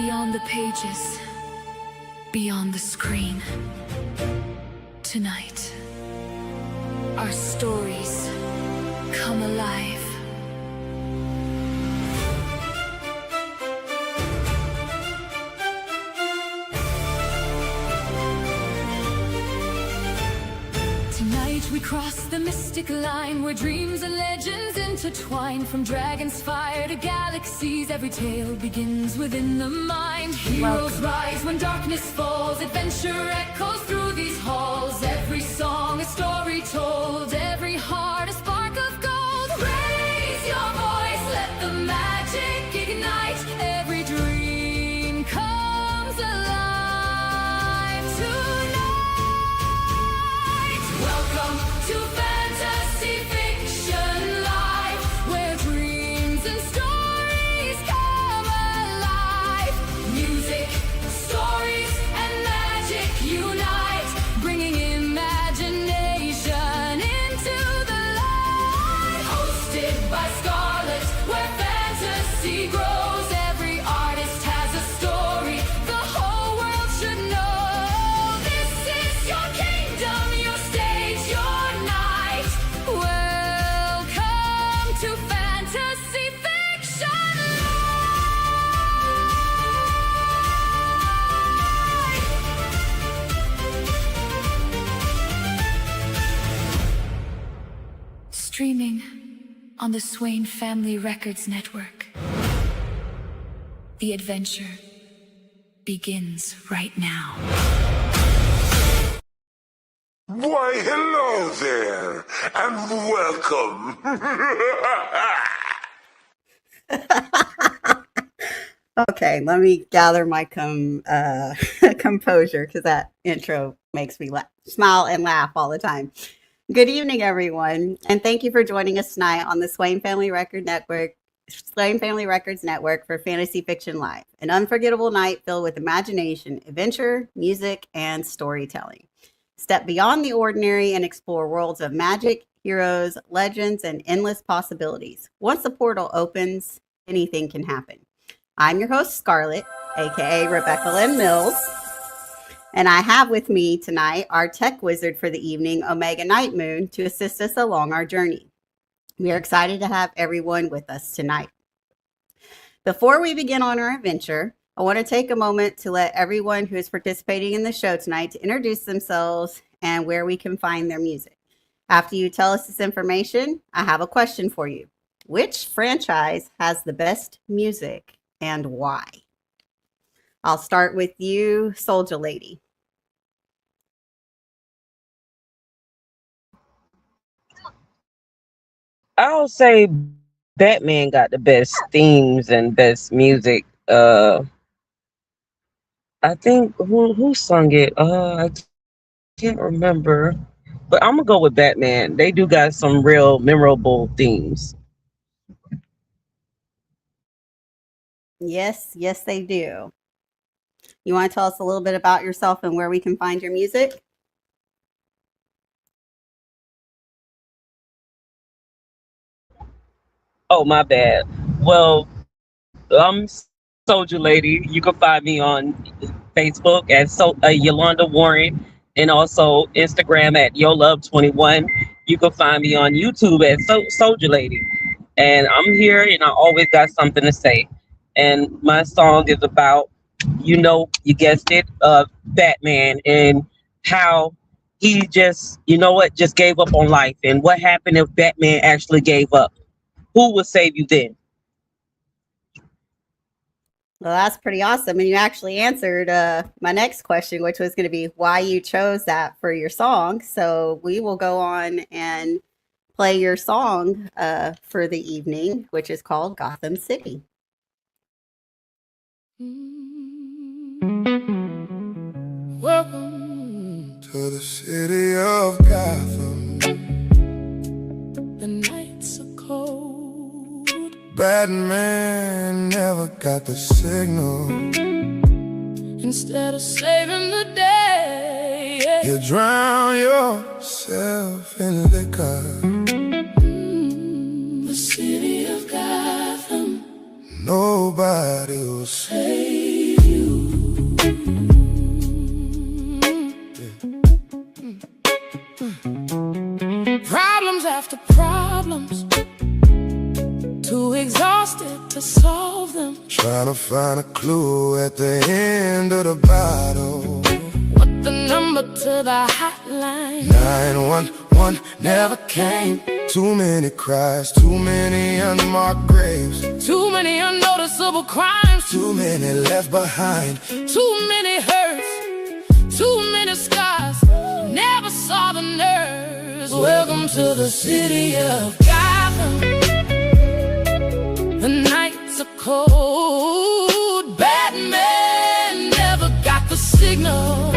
Beyond the pages, beyond the screen. Tonight, our stories come alive. Tonight we cross the mystic line where dreams and legends intertwine. From dragon's fire to galaxies, every tale begins within the mind. Heroes rise when darkness falls, adventure echoes through these halls. Every song a story told, every heart a spark of gold. Raise your voice, let the magic ignite. Every dream comes alive tonight. Welcome to Fantasy Fiction Live, where dreams and stories come alive. Music, stories, and magic unite, bringing imagination into the light. Hosted by Scarlet, where fantasy grows. Every artist has a story the whole world should know. This is your kingdom, your stage, your night. Welcome to Fantasy Fiction Live! Streaming on the Swain Family Records Network. The adventure begins right now. Why, hello there, and welcome. Okay, let me gather my composure because that intro makes me smile and laugh all the time. Good evening, everyone, and thank you for joining us tonight on the Swain Family Records Network for Fantasy Fiction Live, an unforgettable night filled with imagination, adventure, music, and storytelling. Step beyond the ordinary and explore worlds of magic, heroes, legends, and endless possibilities. Once the portal opens, anything can happen. I'm your host, Scarlet, aka Rebecca Lynn Mills, and I have with me tonight our tech wizard for the evening, Ωmega Knightmoon, to assist us along our journey. We are excited to have everyone with us tonight. Before we begin on our adventure, I want to take a moment to let everyone who is participating in the show tonight to introduce themselves and where we can find their music. After you tell us this information, I have a question for you. Which franchise has the best music and why? I'll start with you, Soldier Lady. I'll say Batman got the best themes and best music. I think who sung it? I can't remember, but I'm gonna go with Batman. They do got some real memorable themes. Yes, they do. You want to tell us a little bit about yourself and where we can find your music? Oh, my bad. Well, I'm Soldier Lady. You can find me on Facebook at Yolanda Warren, and also Instagram at YoLove21. You can find me on YouTube at Soldier Lady. And I'm here, and I always got something to say. And my song is about, you guessed it, Batman, and how he just, just gave up on life. And what happened if Batman actually gave up? Who would save you then? Well, that's pretty awesome. And you actually answered my next question, which was going to be why you chose that for your song. So we will go on and play your song for the evening, which is called Gotham City. Welcome to the city of Gotham. The nights are cold. Batman never got the signal. Instead of saving the day, you drown yourself in liquor. The city of Gotham, nobody will save after problems, too exhausted to solve them. Trying to find a clue at the end of the battle. What the number to the hotline? 911 never came. Too many cries, too many unmarked graves, too many unnoticeable crimes, too many left behind, too many hurts, too many scars. Never saw the nerves. Welcome to the city of Gotham. The nights are cold. Batman never got the signal.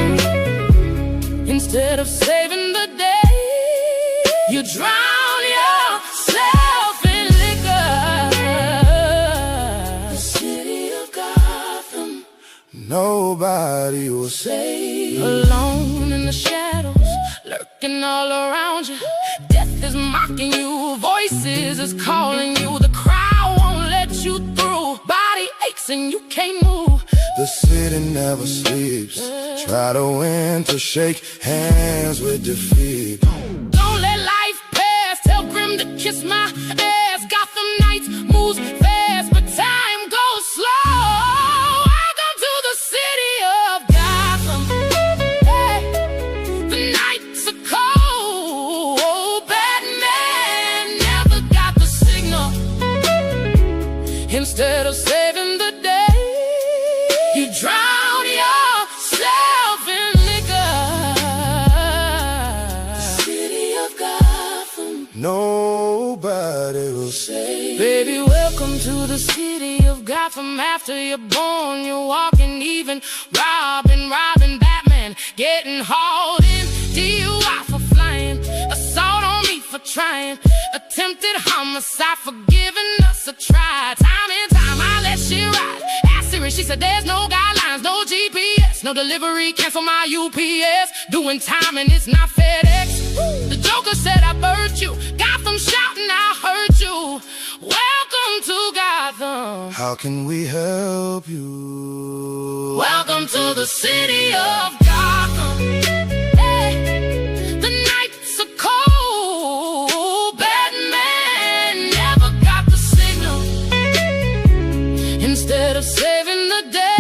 Instead of saving the day, you drown yourself in liquor. The city of Gotham, nobody will save. Alone in the shadows, lurking all around you. Death is mocking you, voices is calling you. The crowd won't let you through. Body aches and you can't move. The city never sleeps. Try to win, to shake hands with defeat. Don't let life pass. Tell Grim to kiss my ass. Gotham Knights moves fast, but time goes slow. Welcome to the city of Gotham. Hey, the nights are cold. Batman never got the signal. Instead of saving the day, you drown yourself in liquor. The city of Gotham, nobody will save. Baby, welcome to the city of Gotham. After you're born, you're walking, even robbing Batman, getting hauled in. DUI for flying, assault on me for trying, attempted homicide for giving us a try. Time and time I let shit ride. Asked Siri, she said there's no guidelines, no GPS, no delivery, cancel my UPS. Doing time and it's not FedEx. The Joker said I burned you. Gotham shouting I heard you. Welcome to Gotham. How can we help you? Welcome to the city of Gotham. Hey, the nights are cold. Batman never got the signal. Instead of saving the day,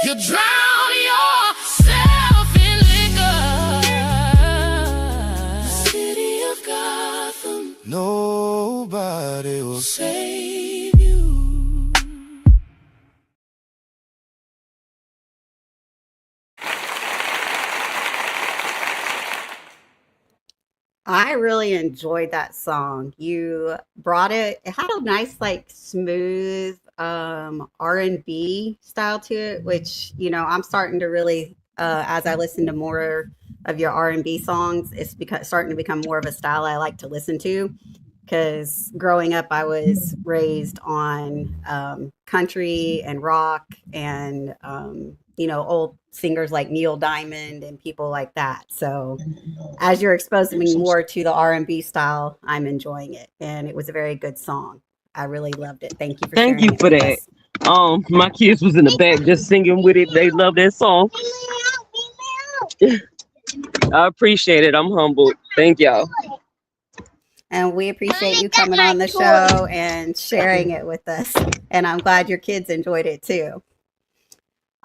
you drown yourself in liquor. The city of Gotham, nobody will save you. I really enjoyed that song. You brought it. It had a nice, like, smooth R&B style to it, which, I'm starting to really, as I listen to more of your R&B songs, it's starting to become more of a style I like to listen to. Because growing up, I was raised on country and rock and, old singers like Neil Diamond and people like that. So as you're exposing me more to the R&B style, I'm enjoying it. And it was a very good song. I really loved it. Thank you for sharing it for with that. us. My kids was in the back just singing with it. They love that song. I appreciate it. I'm humbled. Thank y'all. And we appreciate you coming on the show and sharing it with us. And I'm glad your kids enjoyed it too.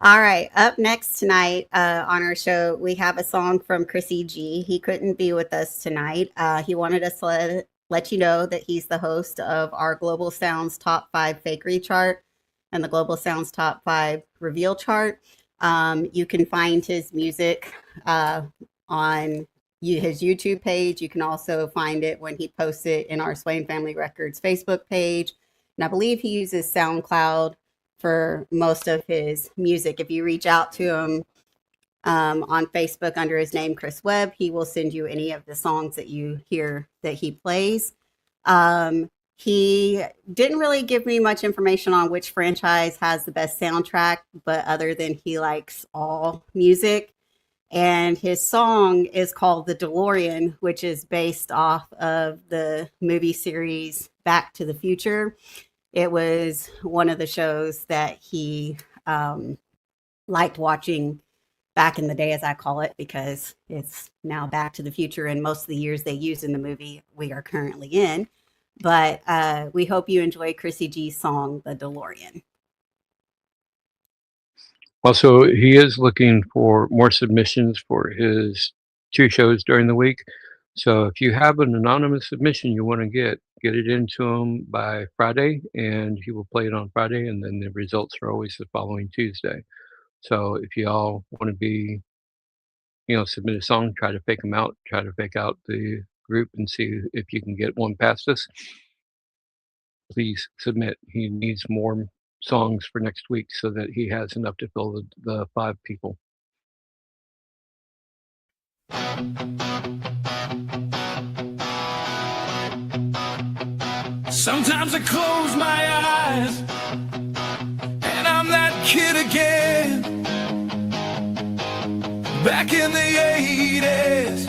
All right. Up next tonight on our show, we have a song from Chrissy G. He couldn't be with us tonight. He wanted us to let you know that he's the host of our Global Sounds Top 5 Fakery chart and the Global Sounds Top 5 Reveal chart. You can find his music on his YouTube page. You can also find it when he posts it in our Swain Family Records Facebook page. And I believe he uses SoundCloud for most of his music. If you reach out to him on Facebook under his name, Chris Webb, he will send you any of the songs that you hear that he plays. He didn't really give me much information on which franchise has the best soundtrack, but other than he likes all music. And his song is called The DeLorean, which is based off of the movie series Back to the Future. It was one of the shows that he liked watching back in the day, as I call it, because it's now Back to the Future and most of the years they used in the movie we are currently in. But we hope you enjoy Chrissy G's song, The DeLorean. Also, he is looking for more submissions for his 2 shows during the week. So if you have an anonymous submission you want to get it into him by Friday, and he will play it on Friday, and then the results are always the following Tuesday. So if y'all want to be, submit a song, try to fake them out, try to fake out the group and see if you can get one past us, please submit. He needs more songs for next week so that he has enough to fill the 5 people. Sometimes I close my eyes and I'm that kid again, back in the 80s,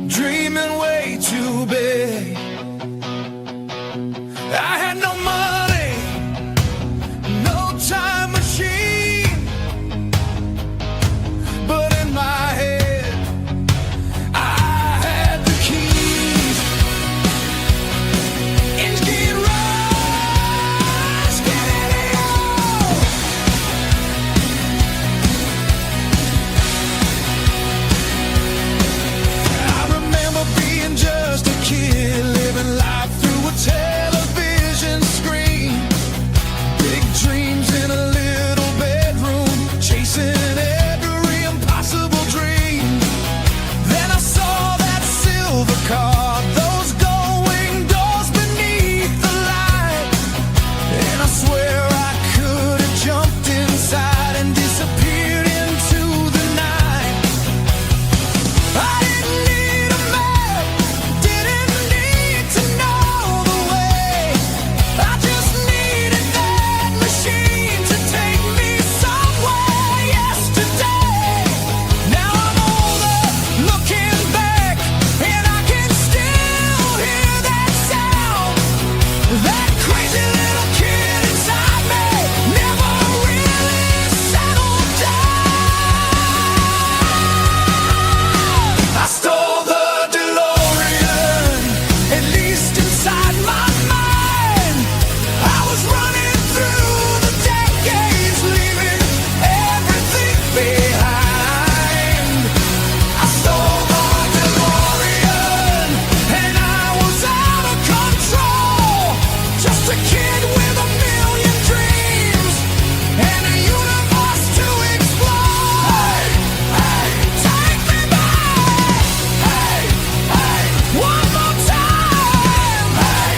dreaming way too big. I had no money, no time machine, but in my head I had the keys. Engine rush, get in here. I remember being just a kid, living life through a television screen. Big dreams in a little bedroom, chasing every impossible dream. Then I saw that silver car, those glowing doors beneath the light, and I swear I could have jumped inside and disappeared into the night. I didn't need a map, didn't need to know the way. I just needed that machine to take me somewhere. Yesterday, now I'm older, looking back, and I can still hear that sound. That crazy little kid inside me never really settled down. I stole the DeLorean, at least inside my mind. I was running through the decades, leaving everything behind. I stole the DeLorean, and I was out of control. Just a kid with a million dreams and a universe to explore. Hey, take me back. Hey, one more time. Hey,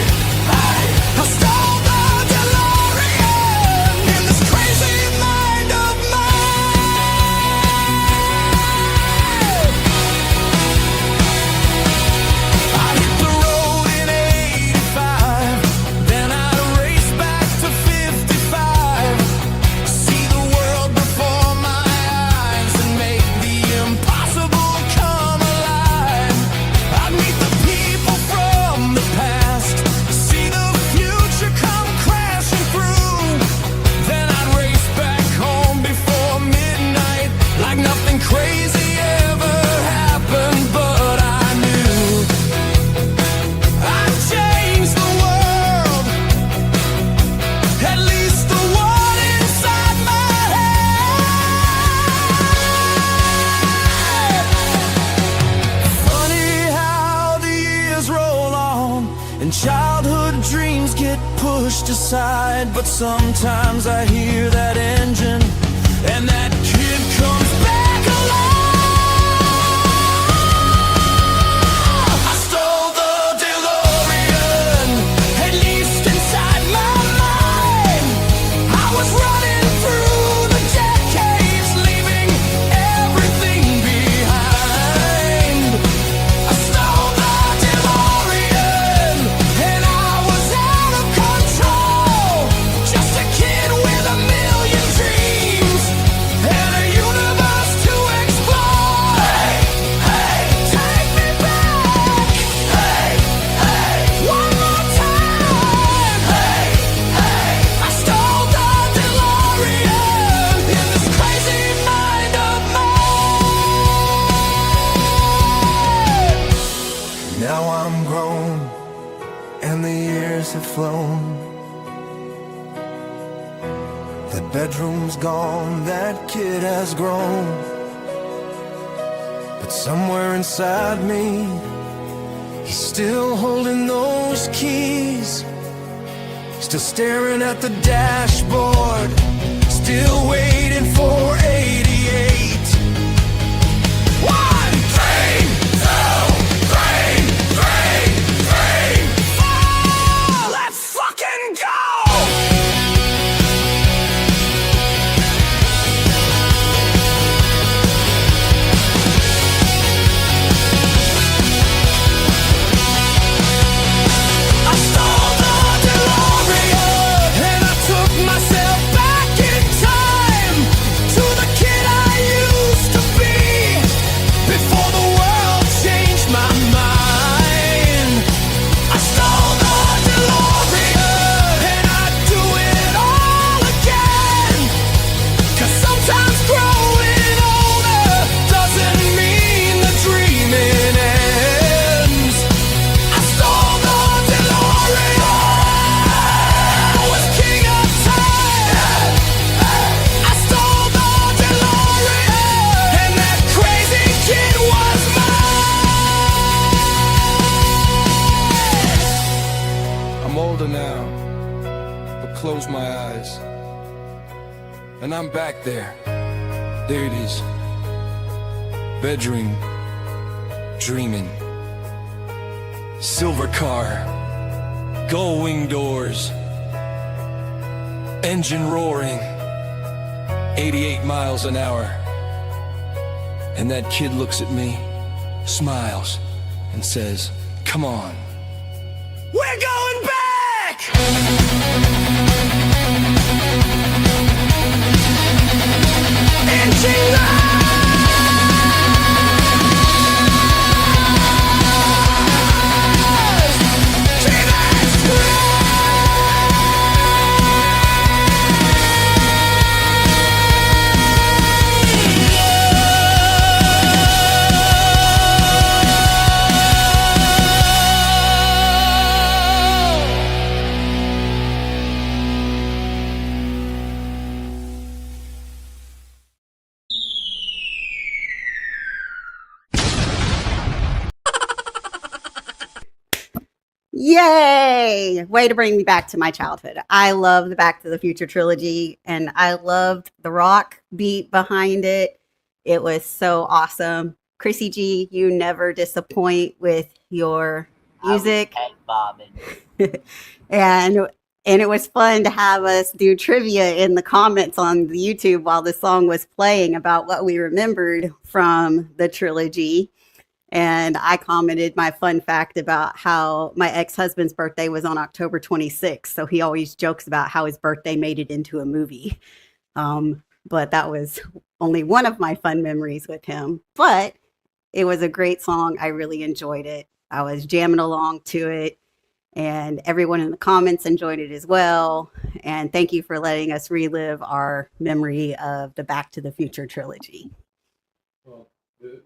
I stole the DeLorean in this crazy mind of mine. I hit the road in 85, then I'd race back to 55. See the world before my eyes and make the impossible come alive. I'd meet the people from the past, see the future come crashing through. Then I'd race back home before midnight, like nothing crazy ever happened. But I knew I'd change the world, at least the one inside my head. Funny how the years roll on and childhood dreams get pushed aside, but sometimes I hear that engine and that kid comes back alive. I stole the DeLorean, at least inside my mind. I was running through the decades, leaving everything behind. I stole the DeLorean, and I was out of control. Just a kid with a million dreams and I'm grown and the years have flown. That bedroom's gone, that kid has grown. But somewhere inside me, he's still holding those keys, still staring at the dashboard, still waiting for 88. 1, 3, 2, 3, 4, let's fucking go! Close my eyes, and I'm back there. There it is. Bedroom, dreaming. Silver car, gull-wing doors, engine roaring, 88 miles an hour. And that kid looks at me, smiles, and says, "Come on. We're going back!" Yay! Way to bring me back to my childhood. I love the Back to the Future trilogy, and I loved the rock beat behind it. It was so awesome. Chrissy G, you never disappoint with your music. and it was fun to have us do trivia in the comments on the YouTube while the song was playing about what we remembered from the trilogy. And I commented my fun fact about how my ex-husband's birthday was on October 26th. So he always jokes about how his birthday made it into a movie. But that was only one of my fun memories with him. But it was a great song. I really enjoyed it. I was jamming along to it. And everyone in the comments enjoyed it as well. And thank you for letting us relive our memory of the Back to the Future trilogy. Well, the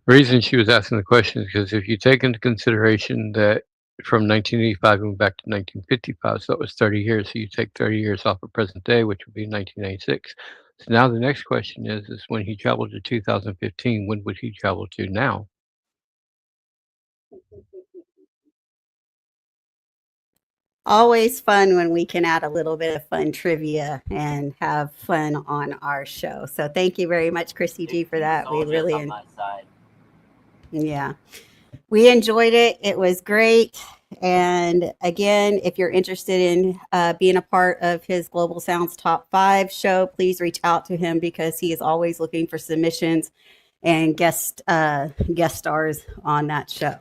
reason she was asking the question is because if you take into consideration that from 1985 and back to 1955, so it was 30 years. So you take 30 years off of present day, which would be 1996. So now the next question is when he traveled to 2015, when would he travel to now? Always fun when we can add a little bit of fun trivia and have fun on our show. So thank you very much, Chrissy G, for that. We really, yeah, we enjoyed it. It was great. And again, if you're interested in being a part of his Global Sounds Top 5 show, please reach out to him because he is always looking for submissions and guest stars on that show.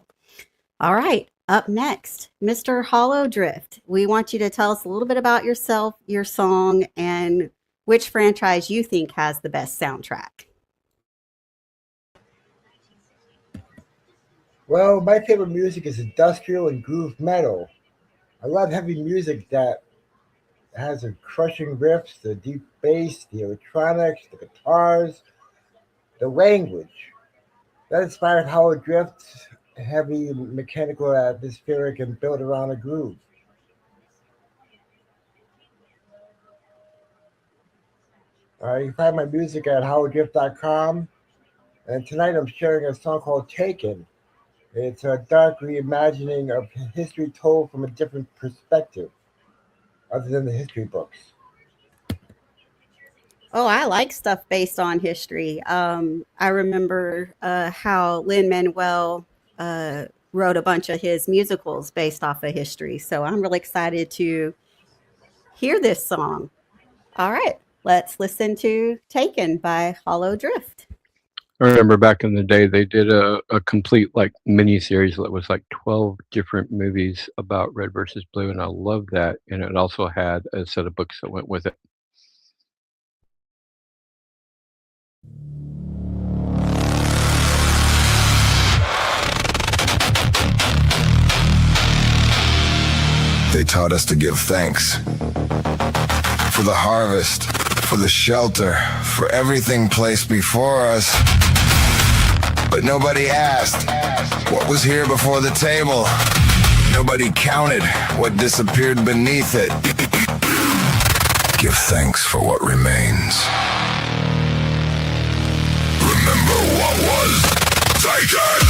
All right. Up next, Mr. Hollow Drift. We want you to tell us a little bit about yourself, your song, and which franchise you think has the best soundtrack. Well, my favorite music is industrial and groove metal. I love heavy music that has the crushing riffs, the deep bass, the electronics, the guitars, the language. That inspired how it drifts, heavy, mechanical, atmospheric, and built around a groove. You can find my music at howardrift.com. And tonight I'm sharing a song called Taken. It's a dark reimagining of history told from a different perspective, other than the history books. Oh, I like stuff based on history. I remember how Lin-Manuel wrote a bunch of his musicals based off of history. So I'm really excited to hear this song. All right, let's listen to Taken by Hollow Drift. I remember back in the day, they did a complete like mini series that was like 12 different movies about Red versus Blue, and I loved that. And it also had a set of books that went with it. They taught us to give thanks for the harvest, for the shelter, for everything placed before us. But nobody asked what was here before the table. Nobody counted what disappeared beneath it. Give thanks for what remains. Remember what was taken.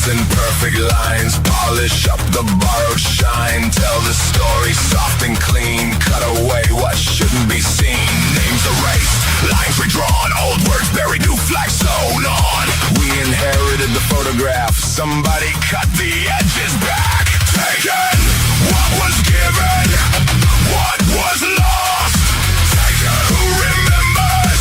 In perfect lines, polish up the borrowed shine. Tell the story soft and clean. Cut away what shouldn't be seen. Names erased, lines redrawn. Old words buried, new flags sewn on. We inherited the photograph. Somebody cut the edges back. Taken what was given, what was lost. Taken who remembers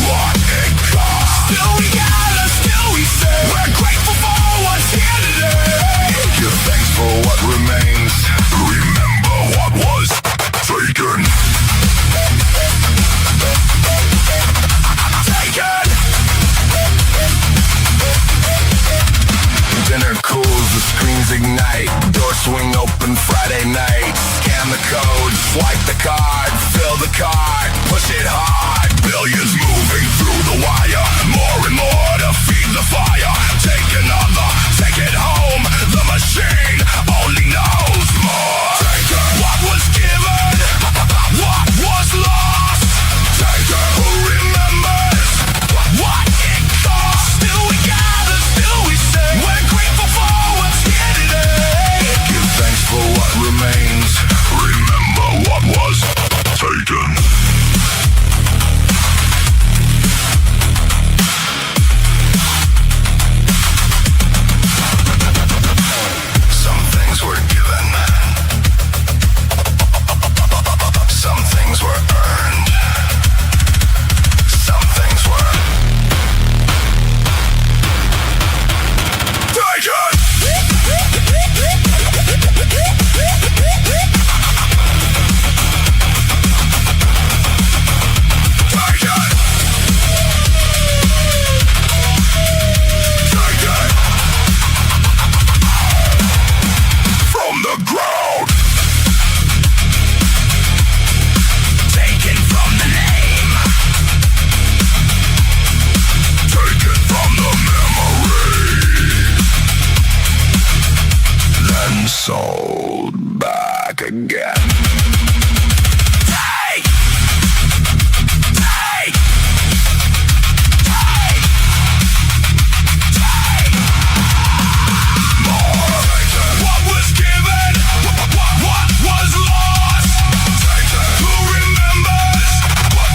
what it cost. Still we gather, still we say we're grateful for what's here today. Give thanks for what remains. Remember what was taken. Taken. Dinner cools, the screens ignite. Doors swing open Friday night. Scan the code, swipe the card. Fill the card, push it hard. Billions moving through the wire. More and more to feed the fire. Take another, take it home. The machine only knows more. Take it. What was given, what was lost. Take it. Who remembers what it cost. Still we gather, still we sing. We're grateful for what's here today. Give thanks for what remains. Remember what was taken. Sold back again. Take! Take! Take! Take! More! What was given? What was lost? Who remembers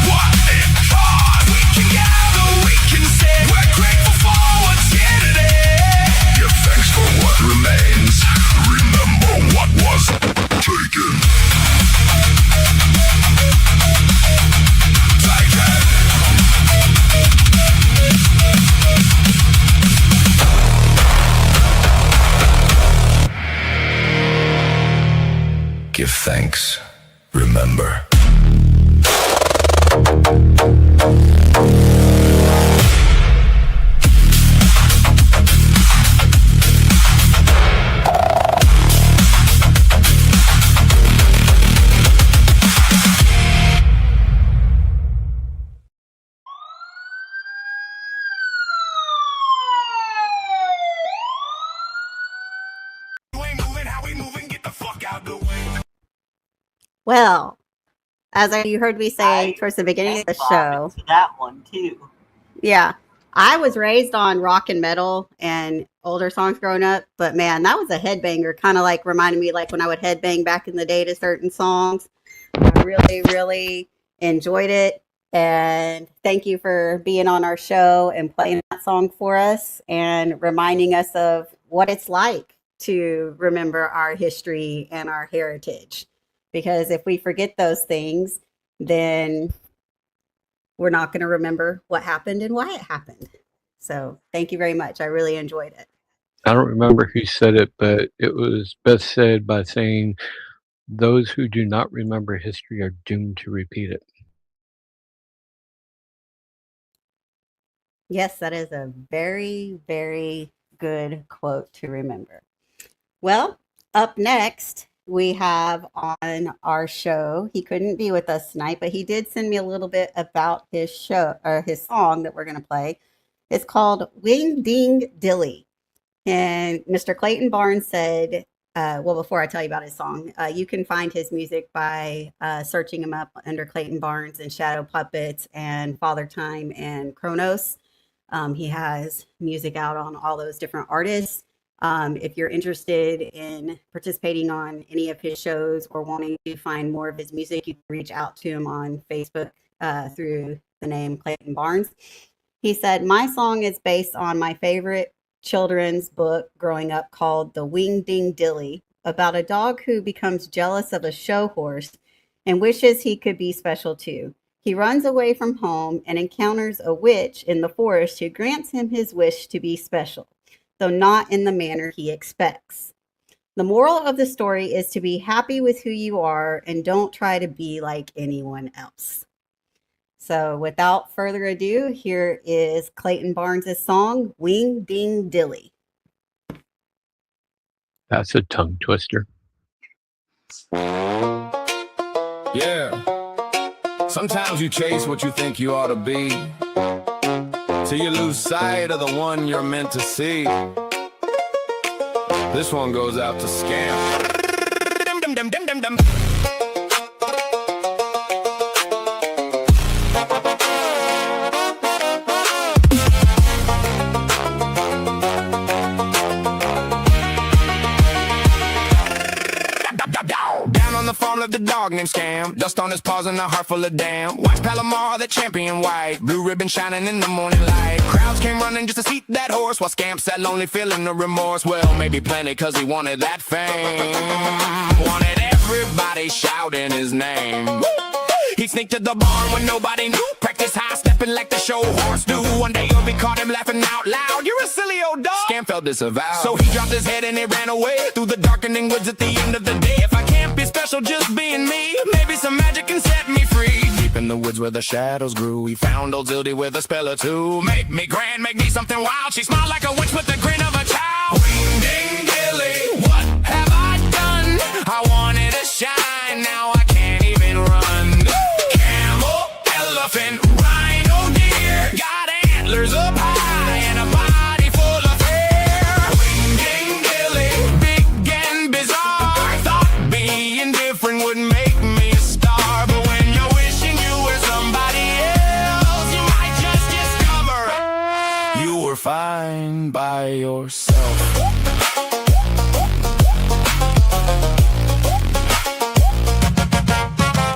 what it cost? We can gather, we can say we're grateful for what's here today. Give thanks for what remains. Remember what was taken. Taken. Give thanks. Remember. Well, you heard me say towards the beginning of the show, that one too. yeah, I was raised on rock and metal and older songs growing up, but man, that was a headbanger. Kind of like reminded me like when I would headbang back in the day to certain songs. I really, really enjoyed it. And thank you for being on our show and playing that song for us and reminding us of what it's like to remember our history and our heritage. Because if we forget those things, then we're not going to remember what happened and why it happened. So thank you very much. I really enjoyed it. I don't remember who said it, but it was best said by saying, those who do not remember history are doomed to repeat it. Yes, that is a very, very good quote to remember. Well, up next, we have on our show, he couldn't be with us tonight, but he did send me a little bit about his show or his song that we're going to play. It's called Wing Ding Dilly. And Mr. Clayton Barnes said, well, before I tell you about his song, you can find his music by searching him up under Clayton Barnes and Shadow Puppets and Father Time and Kronos. He has music out on all those different artists. If you're interested in participating on any of his shows or wanting to find more of his music, you can reach out to him on Facebook through the name Clayton Barnes. He said, my song is based on my favorite children's book growing up called The Wing Ding Dilly, about a dog who becomes jealous of a show horse and wishes he could be special too. He runs away from home and encounters a witch in the forest who grants him his wish to be special, though not in the manner he expects. The moral of the story is to be happy with who you are and don't try to be like anyone else. So without further ado, here is Clayton Barnes' song, Wing Ding Dilly. That's a tongue twister. Yeah. Sometimes you chase what you think you ought to be, till you lose sight of the one you're meant to see. This one goes out to Scamp. The dog named Scam, dust on his paws and a heart full of damn. Watch Palomar, the champion white, blue ribbon shining in the morning light. Crowds came running just to see that horse, while Scamp sat lonely feeling no remorse. Well, maybe plenty cause he wanted that fame, wanted everybody shouting his name. He sneaked to the barn when nobody knew, practice high stepping like the show horse do. One day you'll be caught him laughing out loud, you're a silly old dog. Scamp felt disavowed, so he dropped his head and he ran away through the darkening woods at the end of the day. If I can't be special just being me, maybe some magic can set me free. Deep in the woods where the shadows grew, he found old Zildy with a spell or two. Make me grand, make me something wild. She smiled like a witch with the grin of a child. Wing ding dilly, what have I done? I wanted to shine, now I can't even run. Camel, elephant, rhino, deer, got antlers up high and a body full of hair. Wing ding dilly, big and bizarre. Thought being different would make me a star, but when you're wishing you were somebody else, you might just discover you were fine by yourself.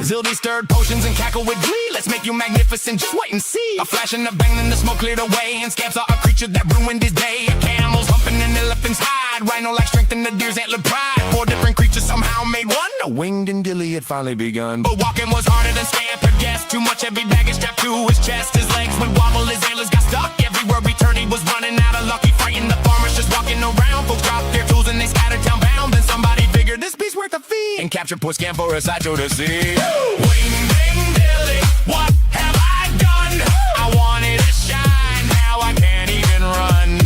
Zildy stirred potions and cackled with glee. Let's make you magnificent, just wait and see. A flash and a bang, then the smoke cleared away, and Scamp saw a creature that ruined his day. A camel's humping an elephant's hide, rhino like strength and the deer's antler pride. Four different creatures somehow made one. A winged and dilly had finally begun, but walking was harder than Scamp had guessed. Too much heavy baggage strapped to his chest. His legs would wobble, his antlers got stuck. Everywhere he turned, he was running out of luck. He frightened the farmers just walking around. Folks dropped their tools and they scattered town bound. Then somebody figured this beast's worth a fee and capture, put scam for a sideshow to see. Wing, ding, dilly, what have I done? I wanted to shine, now I can't even run.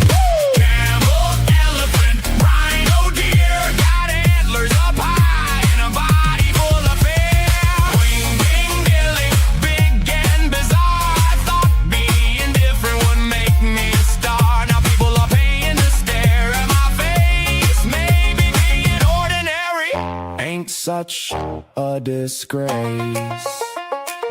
Camel, elephant, rhino, deer, got antlers up high and a body full of fear. Wing, ding, dilly, big and bizarre. I thought being different would make me a star. Now people are paying to stare at my face. Maybe being ordinary ain't such a disgrace.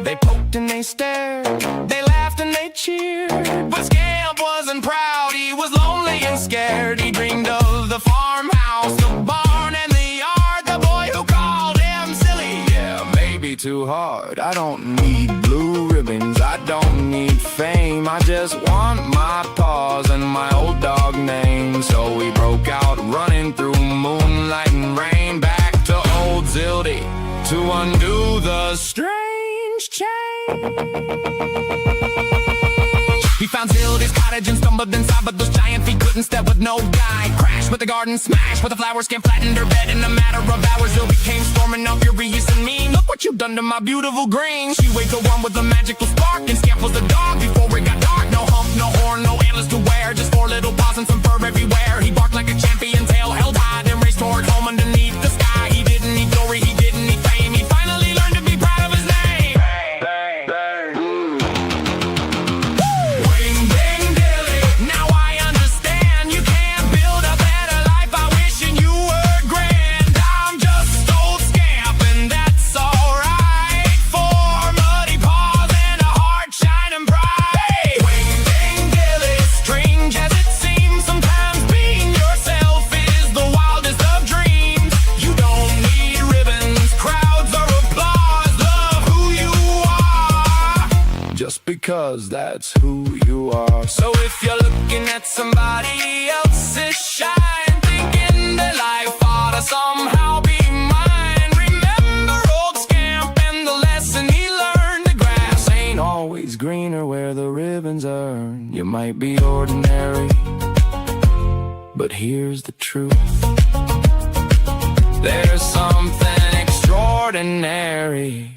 They poked and they stared, they laughed and they cheered, but Scamp wasn't proud, he was lonely and scared. He dreamed of the farmhouse, the barn and the yard. The boy who called him silly, yeah, maybe too hard. I don't need blue ribbons, I don't need fame, I just want my paws and my old dog name. So we broke out running through moonlight and rain, back to old Zildy to undo the strange change. He found Zildy's cottage and stumbled inside, but those giant feet couldn't step with no guide. Crashed with the garden, smashed with the flower skin, flattened her bed in a matter of hours. Zildy came storming up, furious and mean. Look what you've done to my beautiful green. She waved the one with a magical spark, and Scamp was the dog before it got dark. No hump, no horn, no antlers to wear, just four little paws and some fur everywhere. He barked like a champion, tail held high, then raced towards home underneath the sky. He didn't need glory, he didn't need fame, he finally learned to be proud of his name. Bang, bang, Wing, ding, dilly, now I understand. You can't build a better life by wishing you were grand. I'm just old Scamp and that's alright. Four muddy paws and a heart shining bright. Wing, ding, dilly, strange as it seems, sometimes being yourself is the wildest of dreams. You don't need ribbons, crowds, or applause. Love who you are, just because that's who you are. So if you're looking at somebody else's shine, thinking their life ought to somehow be mine, remember old Scamp and the lesson he learned. The grass ain't always greener where the ribbons earn. You might be ordinary, but here's the truth. There's something extraordinary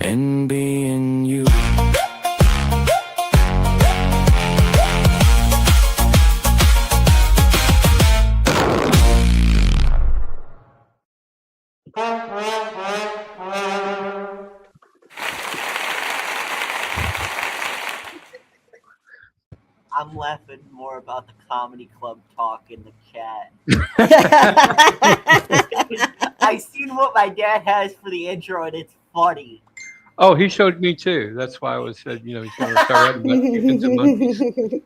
in being you. I'm laughing more about the comedy club talk in the chat. I seen what my dad has for the intro, and it's funny. Oh, he showed me too. That's why I was said, he's going to start writing about chickens and monkeys.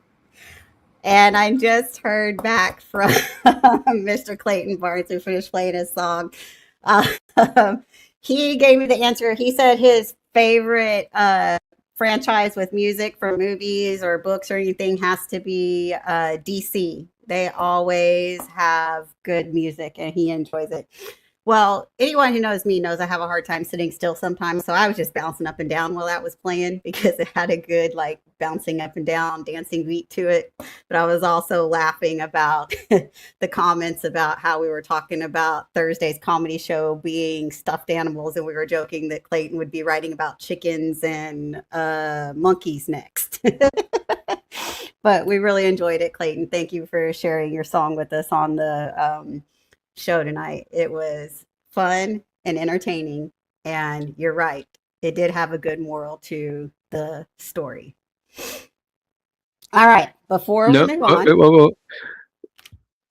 And I just heard back from Mr. Clayton Barnes, who finished playing his song. He gave me the answer. He said his favorite franchise with music for movies or books or anything has to be DC. They always have good music and he enjoys it. Well, anyone who knows me knows I have a hard time sitting still sometimes. So I was just bouncing up and down while that was playing because it had a good like bouncing up and down dancing beat to it. But I was also laughing about the comments about how we were talking about Thursday's comedy show being stuffed animals. And we were joking that Clayton would be writing about chickens and monkeys next. But we really enjoyed it, Clayton. Thank you for sharing your song with us on the show tonight. It was fun and entertaining, and you're right, it did have a good moral to the story. All right, before we move on, well,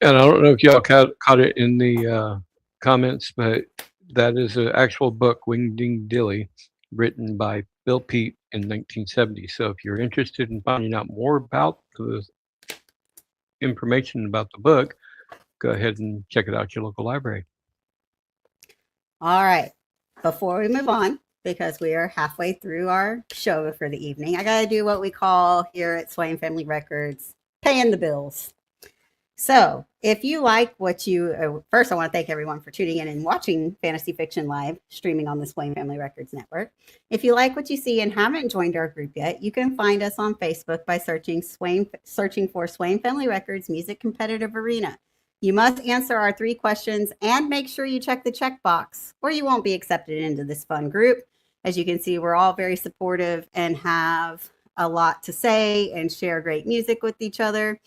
and I don't know if y'all caught it in the comments, but that is an actual book, Wing Ding Dilly, written by Bill Peet in 1970. So if you're interested in finding out more about the information about the book, go ahead and check it out at your local library. all right, before we move on, because we are halfway through our show for the evening, I got to do what we call here at Swain Family Records, paying the bills. So if you like what you, first I want to thank everyone for tuning in and watching Fantasy Fiction Live, streaming on the Swain Family Records Network. If you like what you see and haven't joined our group yet, you can find us on Facebook by searching for Swain Family Records Music Competitive Arena. You must answer our 3 questions and make sure you check the checkbox, or you won't be accepted into this fun group. As you can see, we're all very supportive and have a lot to say and share great music with each other.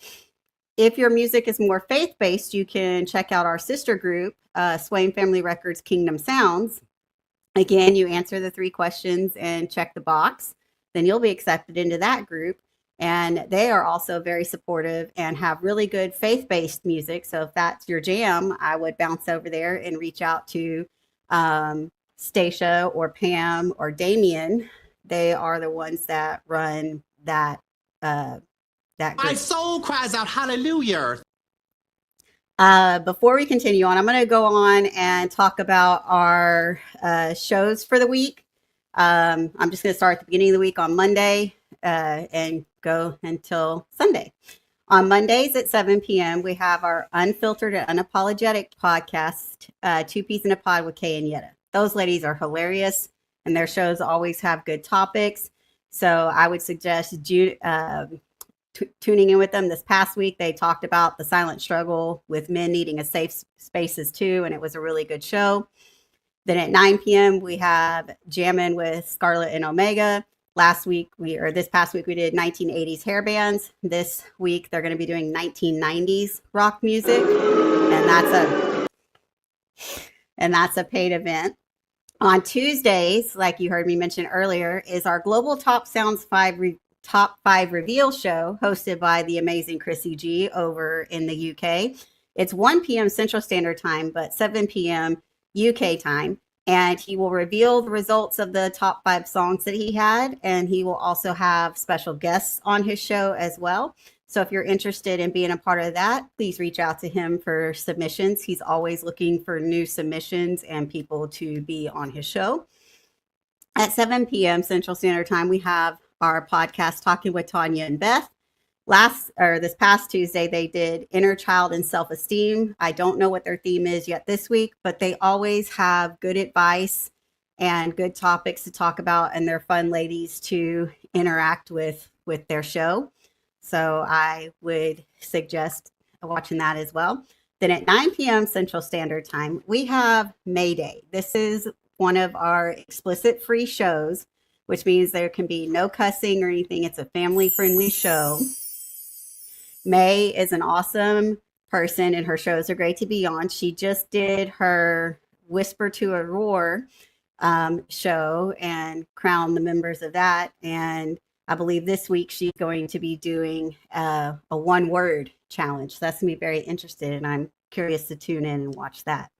If your music is more faith-based, you can check out our sister group, Swain Family Records Kingdom Sounds. Again, you answer the 3 questions and check the box, then you'll be accepted into that group. And they are also very supportive and have really good faith-based music. So if that's your jam, I would bounce over there and reach out to Stacia or Pam or Damien. They are the ones that run that group. My soul cries out hallelujah. Before we continue on, I'm going to go on and talk about our shows for the week. I'm just going to start at the beginning of the week on Monday and go until Sunday. On Mondays at 7 p.m., we have our Unfiltered and Unapologetic podcast, 2 Peas in a Pod with Kay and Yetta. Those ladies are hilarious, and their shows always have good topics. So I would suggest tuning in with them. This past week, they talked about the silent struggle with men needing a safe spaces too, and it was a really good show. Then at 9 p.m., we have Jammin' with Scarlet and O'Mega. This past week, we did 1980s hair bands. This week, they're going to be doing 1990s rock music, and that's a paid event. On Tuesdays, like you heard me mention earlier, is our Global Top 5 Reveal show hosted by the amazing Chrissy G over in the UK. It's 1 p.m. Central Standard Time, but 7 p.m. UK time. And he will reveal the results of the top 5 songs that he had. And he will also have special guests on his show as well. So if you're interested in being a part of that, please reach out to him for submissions. He's always looking for new submissions and people to be on his show. At 7 p.m. Central Standard Time, we have our podcast Talking with Tanya and Beth. This past Tuesday, they did Inner Child and Self-Esteem. I don't know what their theme is yet this week, but they always have good advice and good topics to talk about, and they're fun ladies to interact with their show. So I would suggest watching that as well. Then at 9 p.m. Central Standard Time, we have May Day. This is one of our explicit free shows, which means there can be no cussing or anything. It's a family-friendly show. May is an awesome person, and her shows are great to be on. She just did her Whisper to a Roar show and crowned the members of that. And I believe this week she's going to be doing a one-word challenge. So that's going to be very interesting, and I'm curious to tune in and watch that.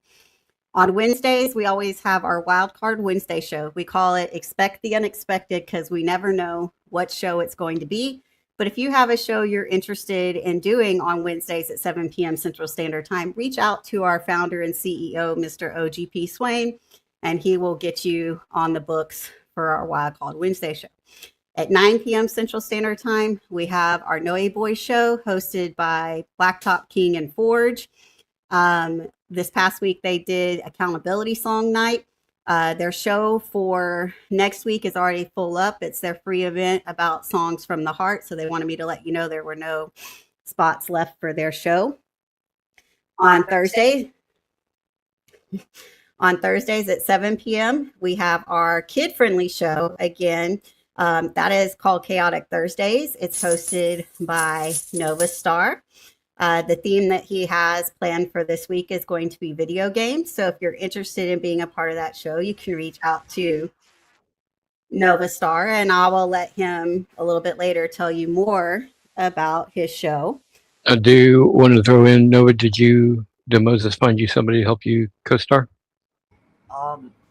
On Wednesdays, we always have our Wild Card Wednesday show. We call it Expect the Unexpected because we never know what show it's going to be. But if you have a show you're interested in doing on Wednesdays at 7 p.m. Central Standard Time, reach out to our founder and CEO, Mr. OGP Swain, and he will get you on the books for our Wild Card Wednesday show. At 9 p.m. Central Standard Time, we have our Noe Boys show hosted by Blacktop King and Forge. This past week, they did Accountability Song Night. Their show for next week is already full up. It's their free event about songs from the heart. So they wanted me to let you know there were no spots left for their show. On Thursdays at 7 p.m., we have our kid-friendly show again. That is called Chaotic Thursdays. It's hosted by Nova Star. The theme that he has planned for this week is going to be video games. So if you're interested in being a part of that show, you can reach out to Nova Star, and I will let him a little bit later tell you more about his show. I do want to throw in, Nova, did Moses find you somebody to help you co-star?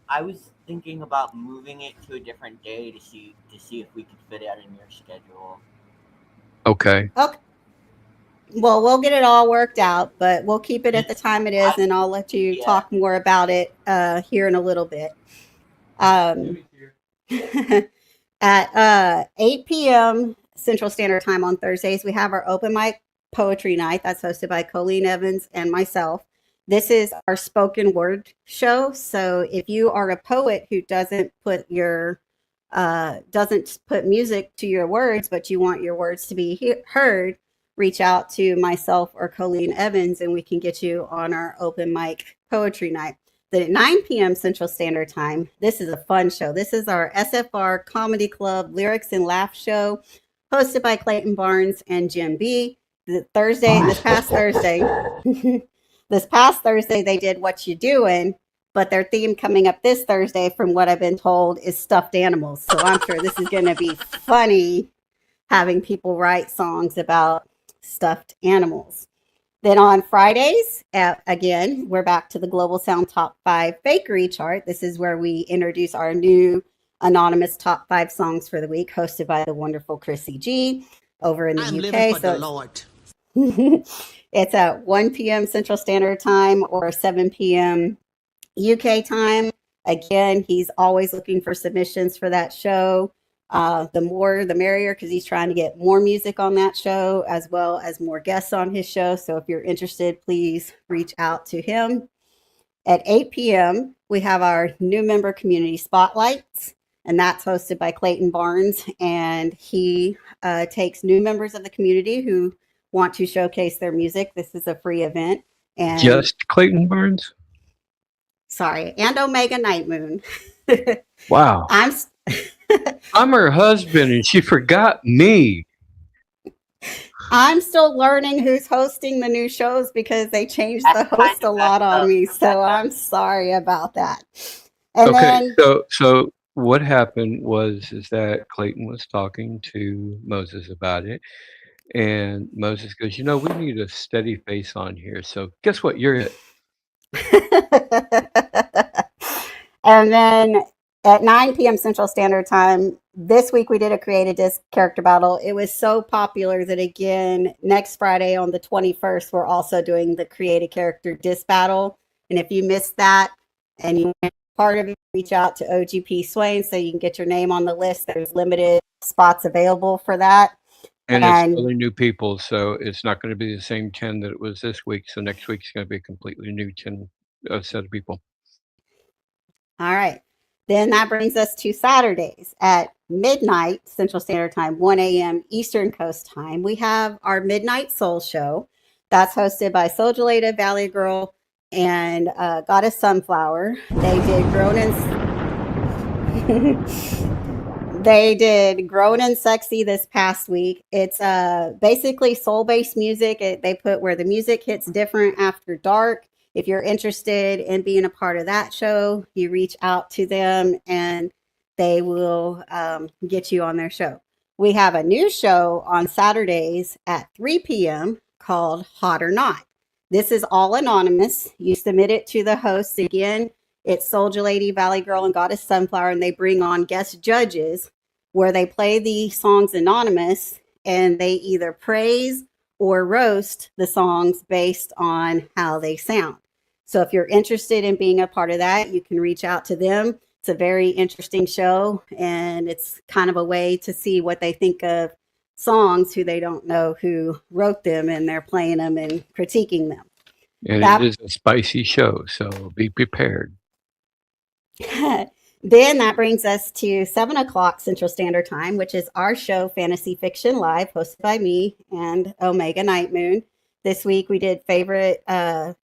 I was thinking about moving it to a different day to see if we could fit it out in your schedule. Okay. Well, we'll get it all worked out, but we'll keep it at the time it is, and I'll let you talk more about it here in a little bit. At 8 p.m. Central Standard Time on Thursdays, we have our open mic poetry night that's hosted by Colleen Evans and myself. This is our spoken word show. So if you are a poet who doesn't put music to your words, but you want your words to be heard, reach out to myself or Colleen Evans and we can get you on our open mic poetry night. Then at 9 p.m. Central Standard Time, this is a fun show. This is our SFR Comedy Club Lyrics and Laugh Show, hosted by Clayton Barnes and Jim B. This past Thursday, they did What You Doing, but their theme coming up this Thursday, from what I've been told, is stuffed animals. So I'm sure this is going to be funny, having people write songs about stuffed animals. Then on Fridays, again, we're back to the Global Sound Top 5 Fakery Chart. This is where we introduce our new anonymous top 5 songs for the week, hosted by the wonderful Chrissy G over in the I'm UK. living for the Lord. It's at 1 p.m. Central Standard Time or 7 p.m. UK time. Again, he's always looking for submissions for that show. The more, the merrier, because he's trying to get more music on that show, as well as more guests on his show. So if you're interested, please reach out to him. At 8 p.m., we have our new member community spotlights, and that's hosted by Clayton Barnes. And he takes new members of the community who want to showcase their music. This is a free event. And Just Clayton Barnes? Sorry, and O'Mega Knightmoon. Wow. I'm her husband and she forgot me. I'm still learning who's hosting the new shows because they changed the host a lot on me. So I'm sorry about that. And Okay, then, so what happened is that Clayton was talking to Moses about it, and Moses goes, "You know, we need a steady face on here. So guess what? You're it." and then at 9 p.m. Central Standard Time, this week we did a creative disc character battle. It was so popular that, again, next Friday on the 21st, we're also doing the creative character disc battle. And if you missed that and you want part of it, reach out to OGP Swain so you can get your name on the list. There's limited spots available for that. And it's really new people, so it's not going to be the same 10 that it was this week. So next week's going to be a completely new 10 set of people. All right. Then that brings us to Saturdays at midnight Central Standard Time, 1 a.m. Eastern Coast Time. We have our Midnight Soul Show. That's hosted by Soldier Lady, Valley Girl, and Goddess Sunflower. They did Grown and Sexy this past week. It's basically soul-based music. They put where the music hits different after dark. If you're interested in being a part of that show, you reach out to them and they will get you on their show. We have a new show on Saturdays at 3 p.m. called Hot or Not. This is all anonymous. You submit it to the hosts. Again, it's Soldier Lady, Valley Girl, and Goddess Sunflower, and they bring on guest judges where they play the songs anonymous and they either praise or roast the songs based on how they sound. So if you're interested in being a part of that, you can reach out to them. It's a very interesting show, and it's kind of a way to see what they think of songs who they don't know who wrote them, and they're playing them and critiquing them. And it is a spicy show, so be prepared. Then that brings us to 7 o'clock Central Standard Time, which is our show, Fantasy Fiction Live, hosted by me and O'Mega Knightmoon. This week we did favorite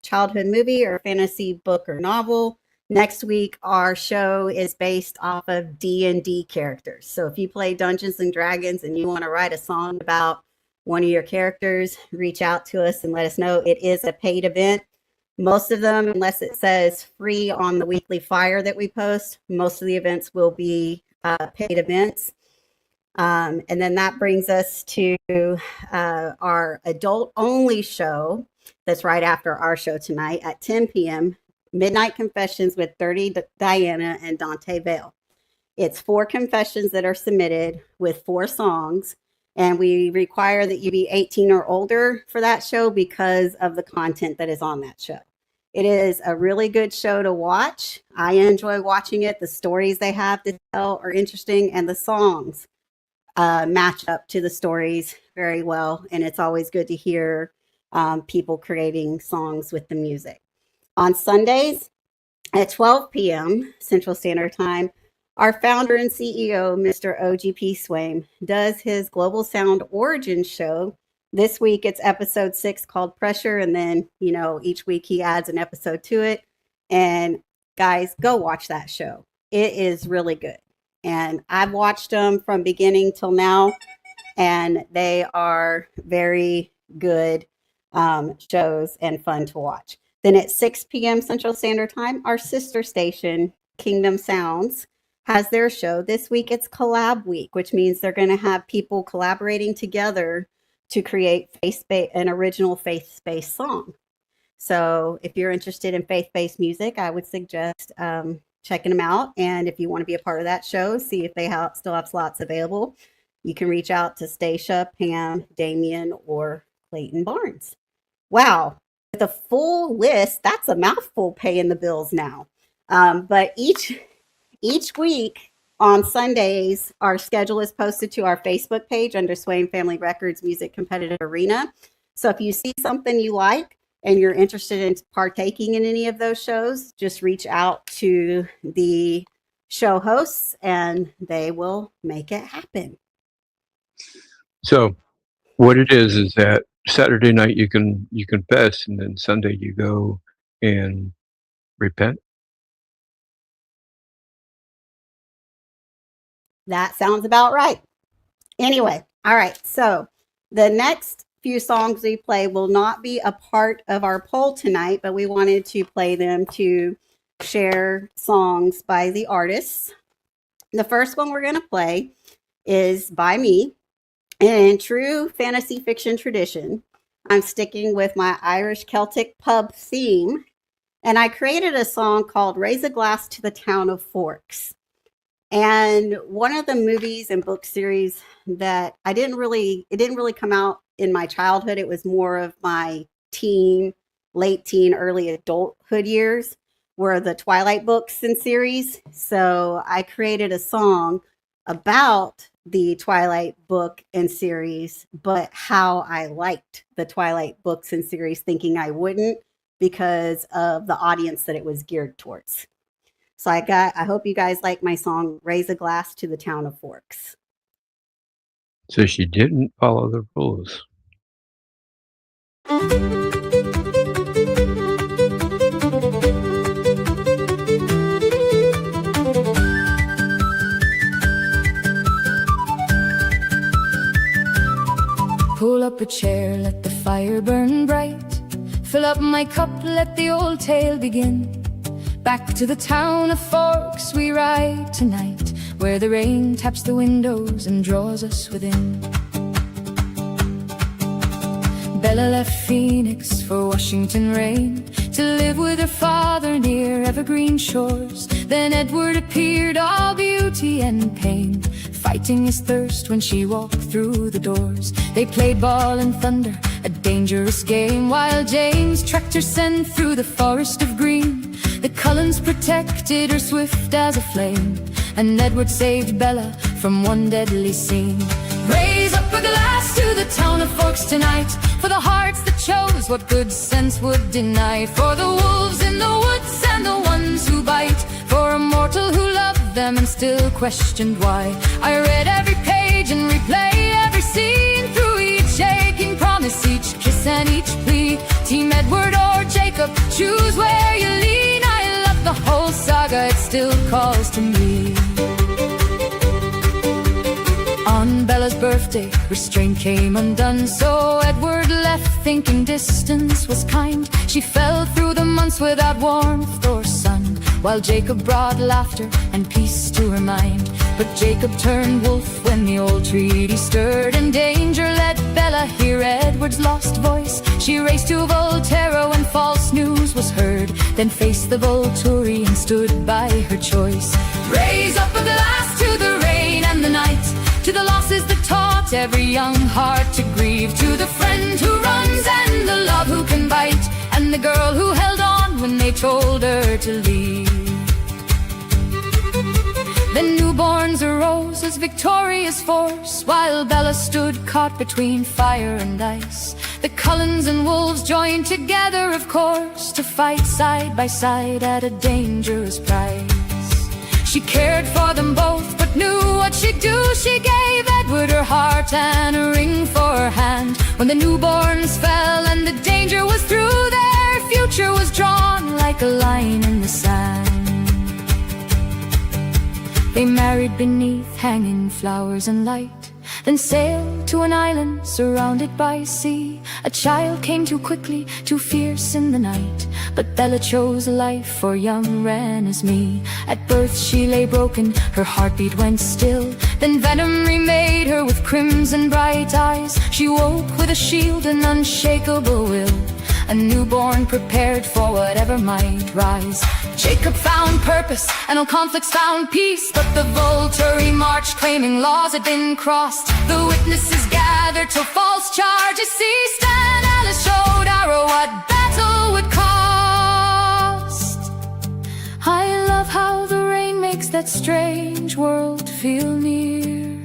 childhood movie or fantasy book or novel. Next week our show is based off of D&D characters. So if you play Dungeons and Dragons and you want to write a song about one of your characters, reach out to us and let us know. It is a paid event. Most of them, unless it says free on the weekly flyer that we post, most of the events will be paid events. And then that brings us to our adult-only show that's right after our show tonight at 10 p.m., Midnight Confessions with 30 Diana and Dante Vale. It's 4 confessions that are submitted with 4 songs, and we require that you be 18 or older for that show because of the content that is on that show. It is a really good show to watch. I enjoy watching it. The stories they have to tell are interesting, and the songs match up to the stories very well. And it's always good to hear people creating songs with the music. On Sundays at 12 p.m. Central Standard Time, our founder and CEO, Mr. OGP Swain, does his Global Sound Origin show This week it's episode 6 called Pressure, and then, you know, each week he adds an episode to it. And guys, go watch that show. It is really good. And I've watched them from beginning till now, and they are very good shows and fun to watch. Then at 6 p.m. Central Standard Time, our sister station, Kingdom Sounds, has their show. This week it's Collab Week, which means they're going to have people collaborating together to create an original faith-based song. So if you're interested in faith-based music, I would suggest checking them out. And if you want to be a part of that show, see if they still have slots available, you can reach out to Stacia, Pam, Damien, or Clayton Barnes. Wow. With a full list, that's a mouthful paying the bills now. But each week on Sundays, our schedule is posted to our Facebook page under Swain Family Records Music Competitive Arena. So if you see something you like and you're interested in partaking in any of those shows, just reach out to the show hosts and they will make it happen. So what it is that Saturday night you confess, and then Sunday you go and repent. That sounds about right. Anyway, all right. So the next few songs we play will not be a part of our poll tonight, but we wanted to play them to share songs by the artists. The first one we're going to play is by me. And in true fantasy fiction tradition, I'm sticking with my Irish Celtic pub theme. And I created a song called Raise a Glass to the Town of Forks. And one of the movies and book series that it didn't really come out in my childhood. It was more of my late teen, early adulthood years, were the Twilight books and series. So I created a song about the Twilight book and series, but how I liked the Twilight books and series, thinking I wouldn't because of the audience that it was geared towards. So I hope you guys like my song, Raise a Glass to the Town of Forks. So she didn't follow the rules. Pull up a chair, let the fire burn bright. Fill up my cup, let the old tale begin. Back to the town of Forks we ride tonight, where the rain taps the windows and draws us within. Bella left Phoenix for Washington rain, to live with her father near evergreen shores. Then Edward appeared, all beauty and pain, fighting his thirst when she walked through the doors. They played ball and thunder, a dangerous game, while James trekked her scent through the forest of green. The Cullens protected her swift as a flame, and Edward saved Bella from one deadly scene. Raise up a glass to the town of Forks tonight, for the hearts that chose what good sense would deny, for the wolves in the woods and the ones who bite, for a mortal who loved them and still questioned why. I read every page and replay every scene, through each aching promise, each kiss and each plea. Team Edward or Jacob, choose where you lean. I love the whole saga, it still calls to me. On Bella's birthday, restraint came undone, so Edward left thinking distance was kind. She fell through the months without warmth or sun, while Jacob brought laughter and peace to her mind. But Jacob turned wolf when the old treaty stirred, and danger let Bella hear Edward's lost voice. She raced to Volterra when false news was heard, then faced the Volturi and stood by her choice. Raise up a glass to the rain and the night, to the losses that taught every young heart to grieve, to the friend who runs and the love who can bite, and the girl who held on when they told her to leave. Then newborns arose as victorious force, while Bella stood caught between fire and ice. The Cullens and wolves joined together, of course, to fight side by side at a dangerous price. She cared for them both, but knew what she'd do. She gave Edward her heart and a ring for her hand, When the newborns fell and the danger was through, their future was drawn like a line in the sand. They married beneath hanging flowers and light, then sailed to an island surrounded by sea. A child came too quickly, too fierce in the night, but Bella chose a life for young Wren as me. At birth she lay broken, her heartbeat went still. Then venom remade her with crimson bright eyes. She woke with a shield and unshakable will, a newborn prepared for whatever might rise. Jacob found purpose and all conflicts found peace, but the Volturi marched claiming laws had been crossed. The witnesses gathered till false charges ceased, and Alice showed Arrow what battle would cost. I love how the rain makes that strange world feel near,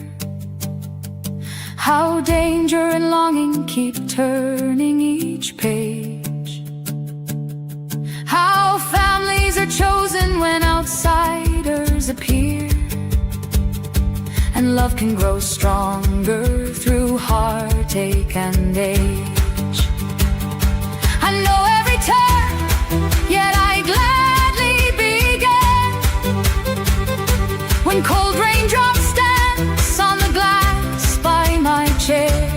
how danger and longing keep turning each page, how families are chosen when outsiders appear, and love can grow stronger through heartache and age. I know every turn, yet I gladly begin when cold raindrops dance on the glass by my chair.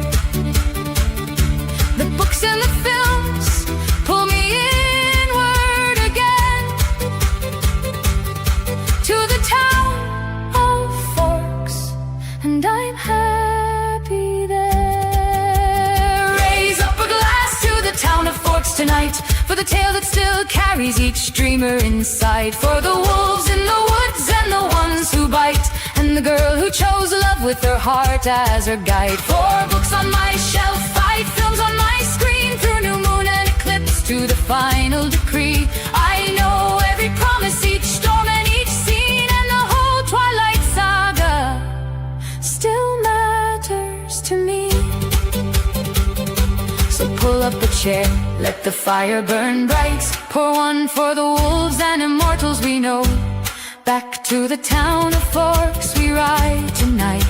The books and the films pull me inward again to the town of Forks, and I'm happy there. Raise up a glass to the town of Forks tonight, for the tale that still carries each dreamer inside, for the wolves in the woods and the ones who bite, and the girl who chose love with her heart as her guide. 4 books on my shelf, 5 films on my screen, through new moon and eclipse to the final decree. I know every promise, each storm and each scene, and the whole Twilight Saga still matters to me. So pull up a chair, let the fire burn bright, pour one for the wolves and immortals we know. Back to the town of Forks we ride tonight,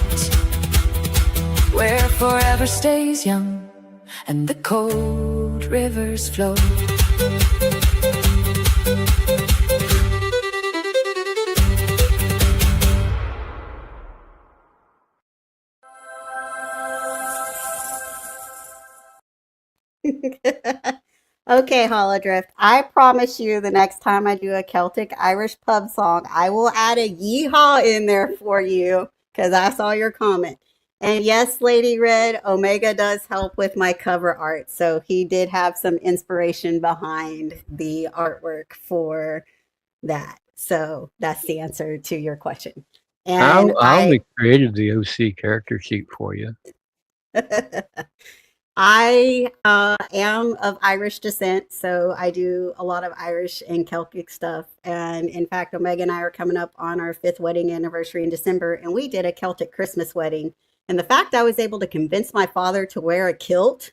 where forever stays young and the cold rivers flow. Okay, Holodrift, I promise you the next time I do a Celtic Irish pub song, I will add a yeehaw in there for you, because I saw your comment. And yes, Lady Red, Omega does help with my cover art, so he did have some inspiration behind the artwork for that. So that's the answer to your question. And I only created the OC character sheet for you. I am of Irish descent, so I do a lot of Irish and Celtic stuff. And in fact, Omega and I are coming up on our 5th wedding anniversary in December, and we did a Celtic Christmas wedding. And the fact I was able to convince my father to wear a kilt,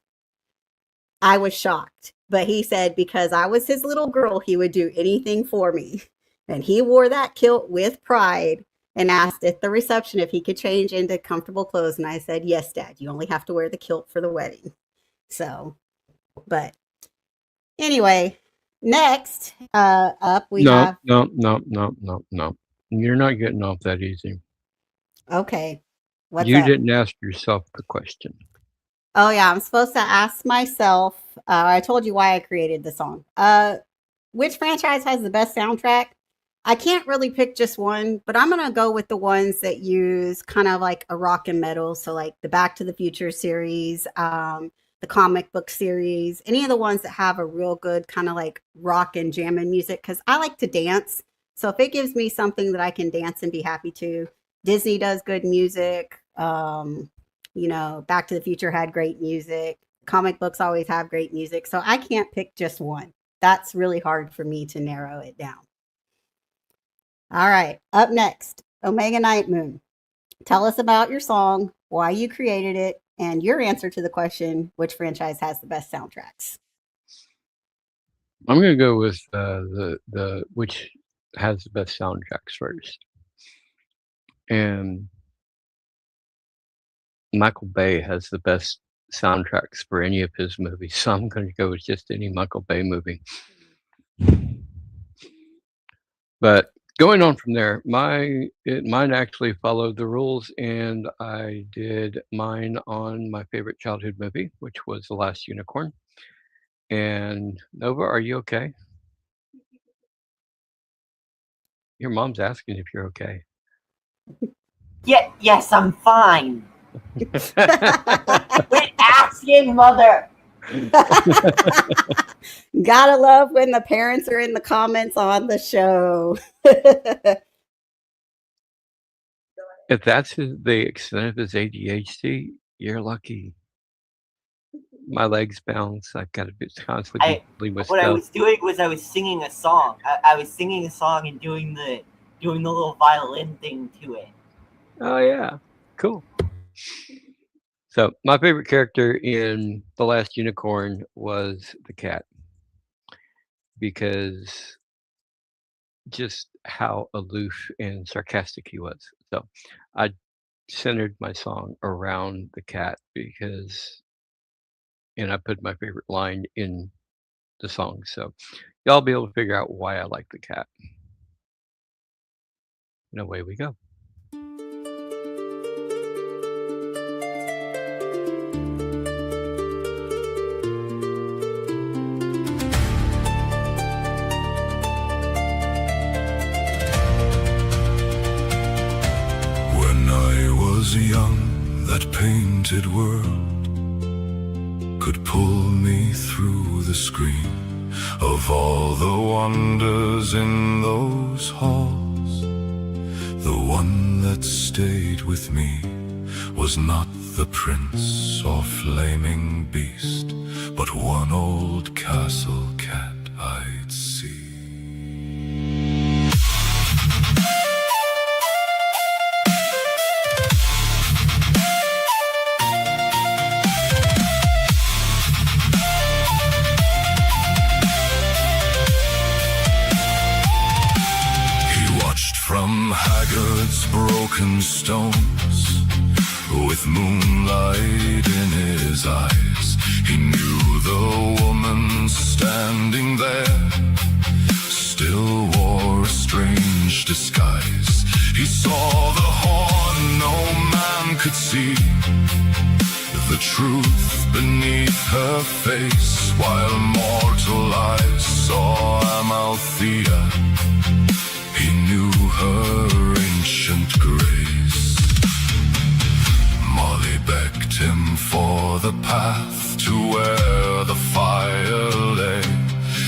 I was shocked. But he said because I was his little girl, he would do anything for me. And he wore that kilt with pride and asked at the reception if he could change into comfortable clothes. And I said, yes, Dad, you only have to wear the kilt for the wedding. So, but anyway, next up we have... No. You're not getting off that easy. Okay. What's you up? didn't ask yourself the question. Oh, yeah. I'm supposed to ask myself. I told you why I created the song. Which franchise has the best soundtrack? I can't really pick just one, but I'm going to go with the ones that use kind of like a rock and metal. So like the Back to the Future series, the comic book series, any of the ones that have a real good kind of like rock and jamming music, because I like to dance. So if it gives me something that I can dance and be happy to, Disney does good music. You know, Back to the Future had great music. Comic books always have great music. So I can't pick just one. That's really hard for me to narrow it down. All right, up next, O'Mega Knightmoon. Tell us about your song, why you created it, and your answer to the question, which franchise has the best soundtracks? I'm going to go with the which has the best soundtracks first. And Michael Bay has the best soundtracks for any of his movies, so I'm going to go with just any Michael Bay movie. But going on from there, mine actually followed the rules, and I did mine on my favorite childhood movie, which was The Last Unicorn. And Nova, are you okay? Your mom's asking if you're okay. Yes, I'm fine. Quit asking, mother. Gotta love when the parents are in the comments on the show. If that's the extent of his ADHD, you're lucky. My legs bounce. I've got to be constantly dealing with What I stuff. was doing was I was singing a song. I was singing a song and doing the little violin thing to it. Oh yeah, cool. So my favorite character in The Last Unicorn was the cat, because just how aloof and sarcastic he was. So I centered my song around the cat and I put my favorite line in the song. So y'all be able to figure out why I like the cat. And away we go. When I was young, that painted world could pull me through the screen of all the wonders in those halls. The one that stayed with me was not the prince or flaming beast, but one old castle cat I'd see. From Haggard's broken stones, with moonlight in his eyes, he knew the woman standing there still wore a strange disguise. He saw the horn no man could see, the truth beneath her face, while mortal eyes saw Amalthea. He knew her ancient grace. Molly begged him for the path to where the fire lay.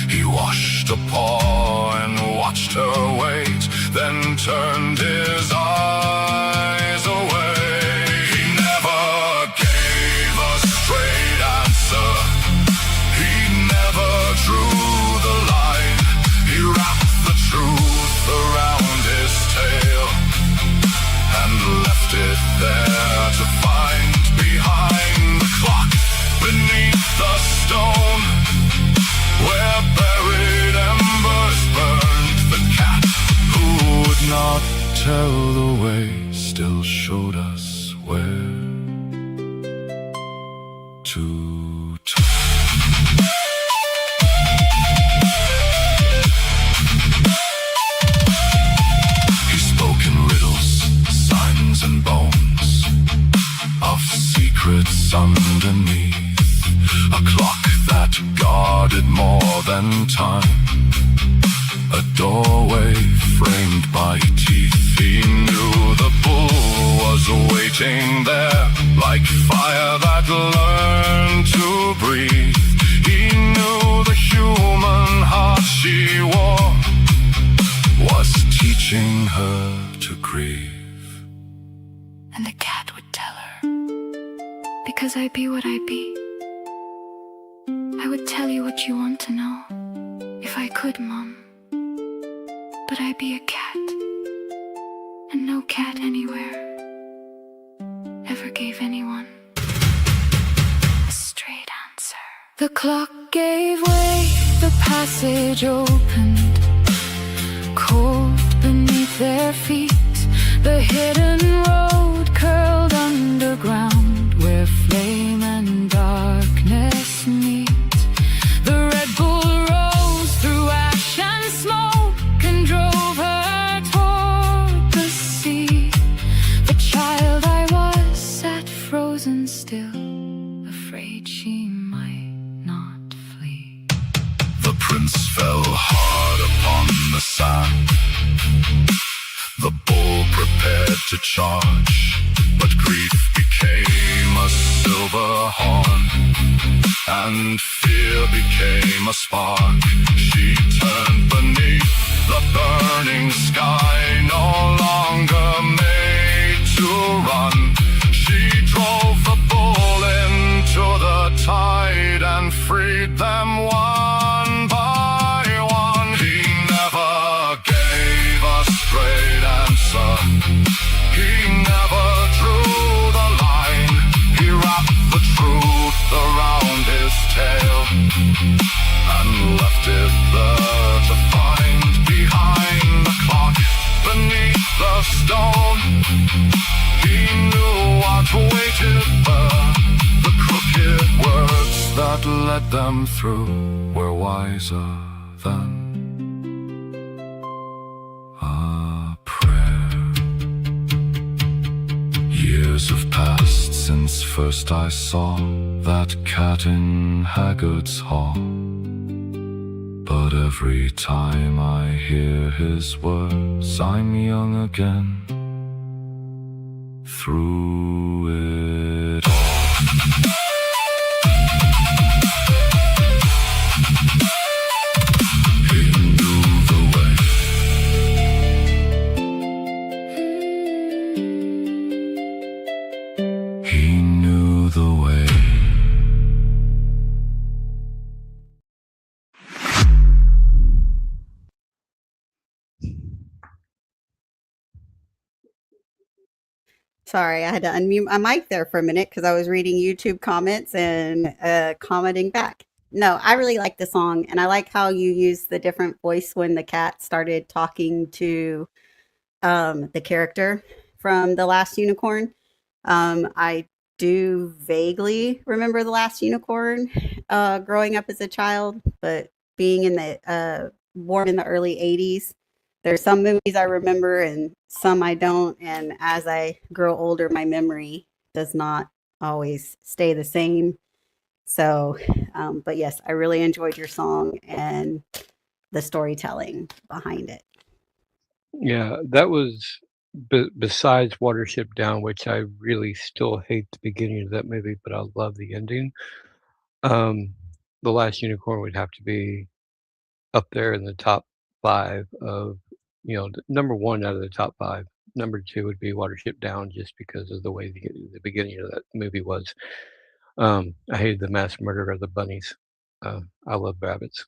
He washed a paw and watched her wait, then turned his eyes away. He never gave a straight answer. He never drew the line. He wrapped the truth around his tail and left it there to find behind the clock, beneath the stone, where buried embers burned. The cat who would not tell the way still showed us where to turn. And bones of secrets underneath, a clock that guarded more than time, a doorway framed by teeth. He knew the bull was waiting there, like fire that learned to breathe. He knew the human heart she wore was teaching her to grieve. And the cat would tell her, because I be what I be. I would tell you what you want to know, if I could, Mom. But I be a cat, and no cat anywhere ever gave anyone a straight answer. The clock gave way, the passage opened, cold beneath their feet. The hidden road curled underground, where flame and out upon the sand. The bull prepared to charge, but grief became a silver horn, and fear became a spark. She turned beneath the burning sky, no longer made to run. She drove the bull into the tide and freed them one by one. He never gave a straight answer. He never drew the line. He wrapped the truth around his tail and left it there to find behind the clock, beneath the stone. He knew what waited there. The crooked words that led them through were wiser than a prayer. Years have passed since first I saw that cat in Haggard's hall, but every time I hear his words, I'm young again through it all. He knew the way. He knew the way. Sorry, I had to unmute my mic there for a minute because I was reading YouTube comments and commenting back. No, I really like the song, and I like how you use the different voice when the cat started talking to the character from The Last Unicorn. I do vaguely remember The Last Unicorn growing up as a child, but being in the born in the early 80s, there's some movies I remember and some I don't. And as I grow older, my memory does not always stay the same. So, but yes, I really enjoyed your song and the storytelling behind it. Yeah, that was besides Watership Down, which I really still hate the beginning of that movie, but I love the ending. The Last Unicorn would have to be up there in the top 5 of, number 1 out of the top 5. Number 2 would be Watership Down, just because of the way the beginning of that movie was. I hated the mass murder of the bunnies. I love rabbits.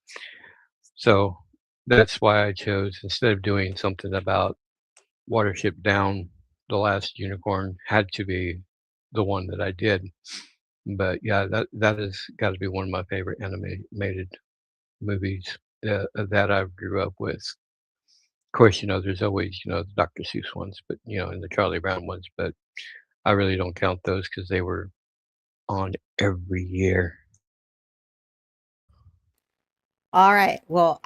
So that's why I chose, instead of doing something about Watership Down, The Last Unicorn had to be the one that I did. But yeah, that has got to be one of my favorite animated movies that I grew up with. Of course, there's always, the Dr. Seuss ones, but, and the Charlie Brown ones, but I really don't count those because they were on every year. All right. Well,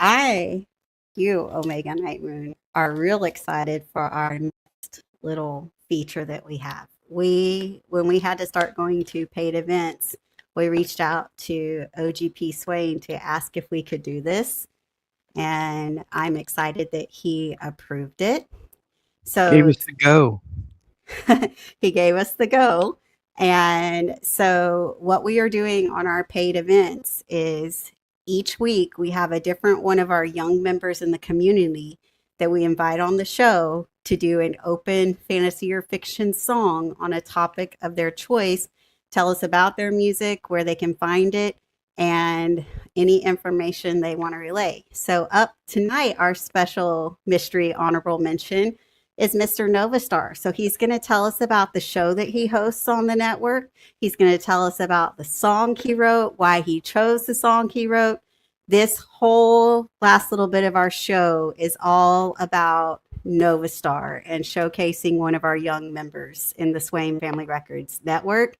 you, Omega Knightmoon, are real excited for our next little feature that we have. When we had to start going to paid events, we reached out to OGP Swain to ask if we could do this. And I'm excited that he approved it. So Gave us the go. he gave us the go. And so what we are doing on our paid events is each week we have a different one of our young members in the community that we invite on the show to do an open fantasy or fiction song on a topic of their choice, tell us about their music, where they can find it, and any information they want to relay. So up tonight, our special mystery honorable mention is Mr. Novastar. So he's going to tell us about the show that he hosts on the network. He's going to tell us about the song he wrote, why he chose the song he wrote. This whole last little bit of our show is all about Novastar and showcasing one of our young members in the Swain Family Records Network.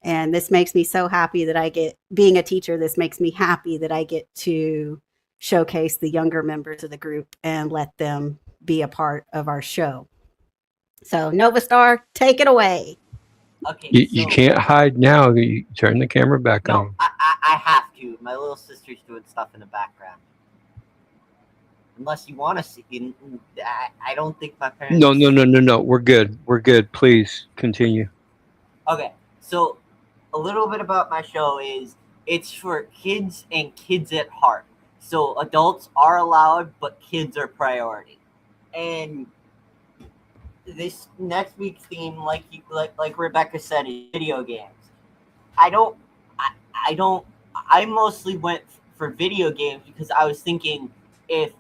And this makes me so happy that being a teacher, this makes me happy that I get to showcase the younger members of the group and let them be a part of our show. So Novastar, take it away. Okay. You can't hide now. You turn the camera back on. I have to. My little sister's doing stuff in the background. unless you want to see. I don't think my parents. No. We're good. We're good. Please continue. Okay, so a little bit about my show is it's for kids and kids at heart. So adults are allowed, but kids are priority. And this next week's theme, like Rebecca said, is video games. I mostly went for video games because I was thinking if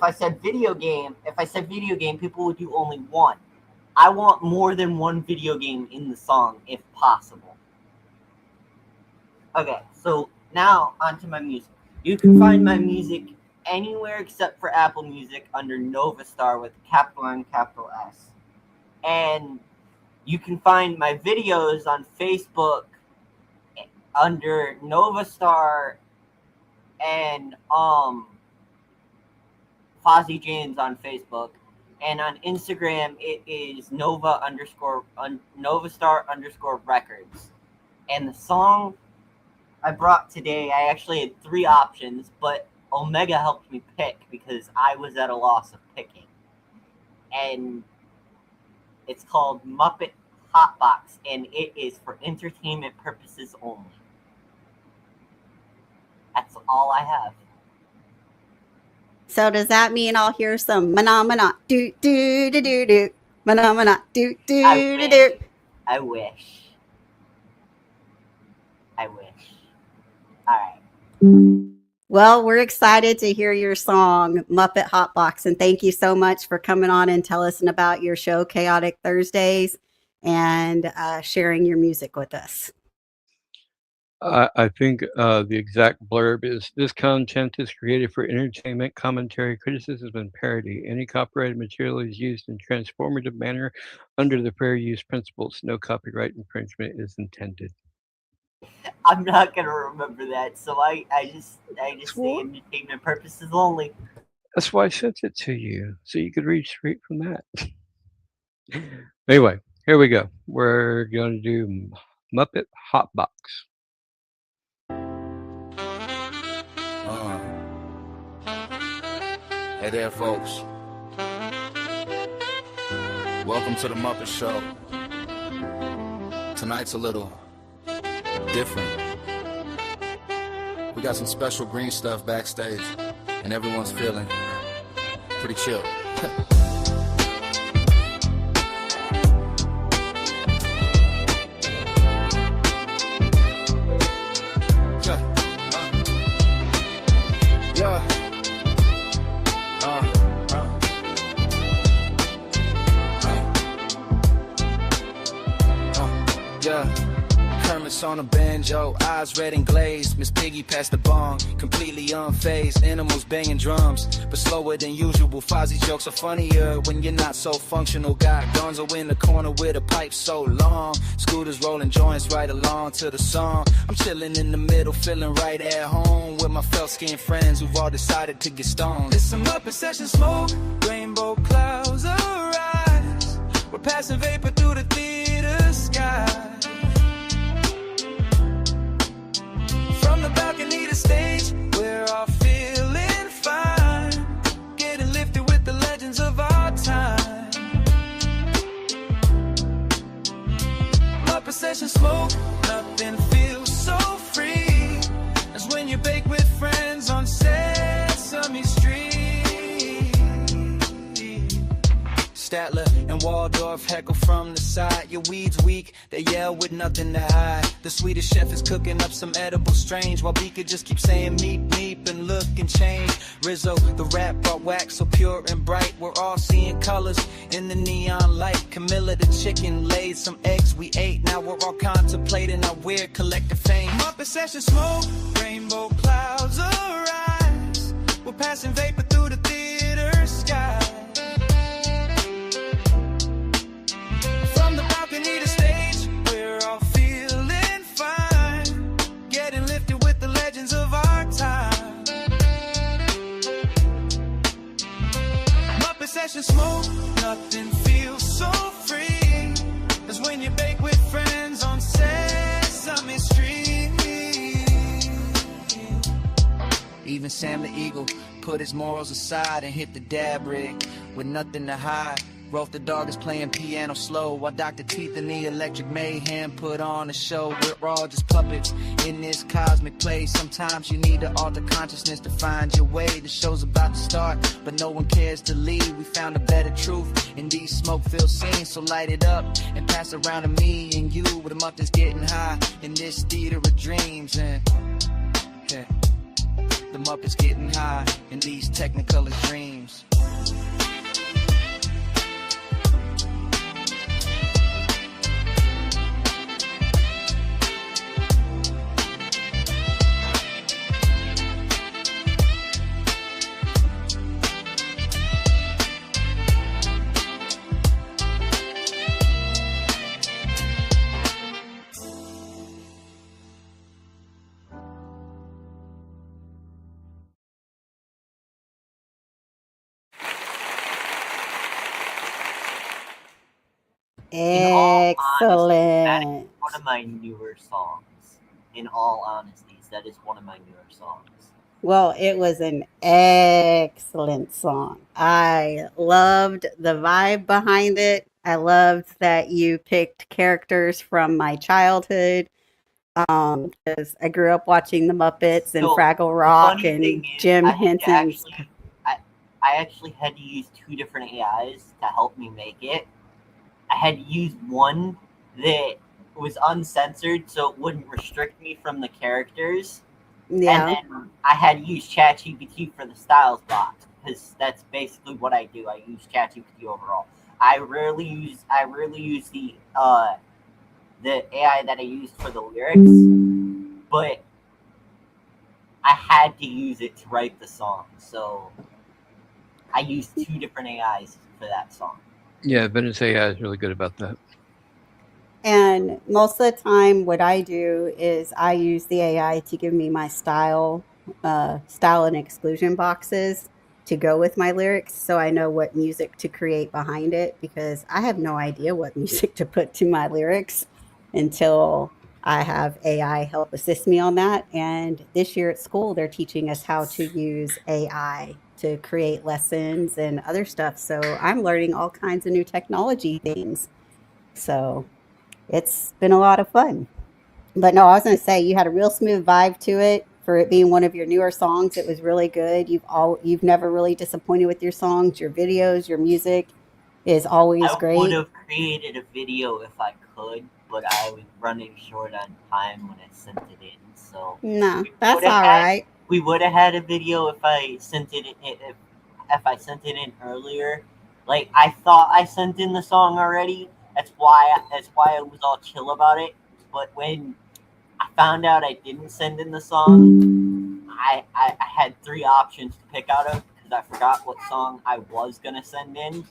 I said video game, people would do only one. I want more than one video game in the song, if possible. Okay, so now onto my music. You can find my music anywhere except for Apple Music under Nova Star with capital N, capital S. And you can find my videos on Facebook under Nova Star and Fozzie James on Facebook. And on Instagram, it is Novastar_records. And the song I brought today, I actually had 3 options, but O'Mega helped me pick because I was at a loss of picking. And it's called Muppet Hotbox, and it is for entertainment purposes only. That's all I have. So does that mean I'll hear some mana do do do do do mana do do do do? I wish. All right. Well, we're excited to hear your song, Muppet Hotbox, and thank you so much for coming on and telling us about your show, Chaotic Thursdays, and sharing your music with us. I think the exact blurb is, this content is created for entertainment, commentary, criticism, and parody. Any copyrighted material is used in transformative manner under the fair use principles. No copyright infringement is intended. I'm not gonna remember that, so I just say entertainment purposes only. That's why I sent it to you, so you could read straight from that. Anyway, here we go. We're going to do Muppet Hotbox. Hey there, folks. Welcome to the Muppet Show. Tonight's a little different. We got some special green stuff backstage, and everyone's feeling pretty chill. On a banjo, eyes red and glazed. Miss Piggy passed the bong, completely unfazed. Animals banging drums, but slower than usual. Fozzie jokes are funnier when you're not so functional. Got Gonzo in the corner with a pipe so long. Scooters rolling joints right along to the song. I'm chilling in the middle, feeling right at home with my felt skin friends who've all decided to get stoned. It's some Muppet session smoke, rainbow clouds arise. We're passing vapor through the theater sky. From the balcony to stage, we're all feeling fine. Getting lifted with the legends of our time. Muppet session smoke, nothing feels so free as when you bake with friends on Sesame Street. Statler and Waldorf heckle from the side. Your weed's weak, they yell with nothing to hide. The Swedish chef is cooking up some edible strange, while Beaker just keeps saying meep meep and look and change. Rizzo, the rap brought wax so pure and bright. We're all seeing colors in the neon light. Camilla the chicken laid some eggs we ate. Now we're all contemplating our weird collective fame. Muppet session smoke, rainbow clouds arise. We're passing vapor through the theater sky. From the balcony to stage, we're all feeling fine. Getting lifted with the legends of our time. Muppet session smoke, nothing feels so free as when you bake with friends on Sesame Street. Even Sam the Eagle put his morals aside and hit the dab rig with nothing to hide. Rolf the dog is playing piano slow while Dr. Teeth and the Electric Mayhem put on a show. We're all just puppets in this cosmic play. Sometimes you need to alter consciousness to find your way. The show's about to start, but no one cares to leave. We found a better truth in these smoke-filled scenes, so light it up and pass around to me and you with a muff that's getting high in this theater of dreams. And yeah, the Muppets getting high in these technicolor dreams. Excellent. One of my newer songs. In all honesty, that is one of my newer songs. Well, it was an excellent song. I loved the vibe behind it. I loved that you picked characters from my childhood. Because I grew up watching the Muppets and So, Fraggle Rock funny and thing is, Jim I had to Henson's. I actually had to use 2 different AIs to help me make it. I had to use one that was uncensored so it wouldn't restrict me from the characters. Yeah. And then I had to use ChatGPT for the styles box because that's basically what I do. I use ChatGPT overall. I rarely use the AI that I used for the lyrics, but I had to use it to write the song. So I used 2 different AIs for that song. Yeah, Venice AI is really good about that. And most of the time, what I do is I use the AI to give me my style and exclusion boxes to go with my lyrics, so I know what music to create behind it, because I have no idea what music to put to my lyrics until I have AI help assist me on that. And this year at school, they're teaching us how to use AI to create lessons and other stuff. So I'm learning all kinds of new technology things. So it's been a lot of fun. But no, I was going to say you had a real smooth vibe to it for it being one of your newer songs. It was really good. You've never really disappointed with your songs, your videos, your music is always I great. would have created a video if I could, but I was running short on time when I sent it in. So No, we that's would have all had- right. We would have had a video if I sent it in, if I sent it in earlier. Like I thought I sent in the song already. That's why I was all chill about it. But when I found out I didn't send in the song, I had 3 options to pick out of because I forgot what song I was gonna send in,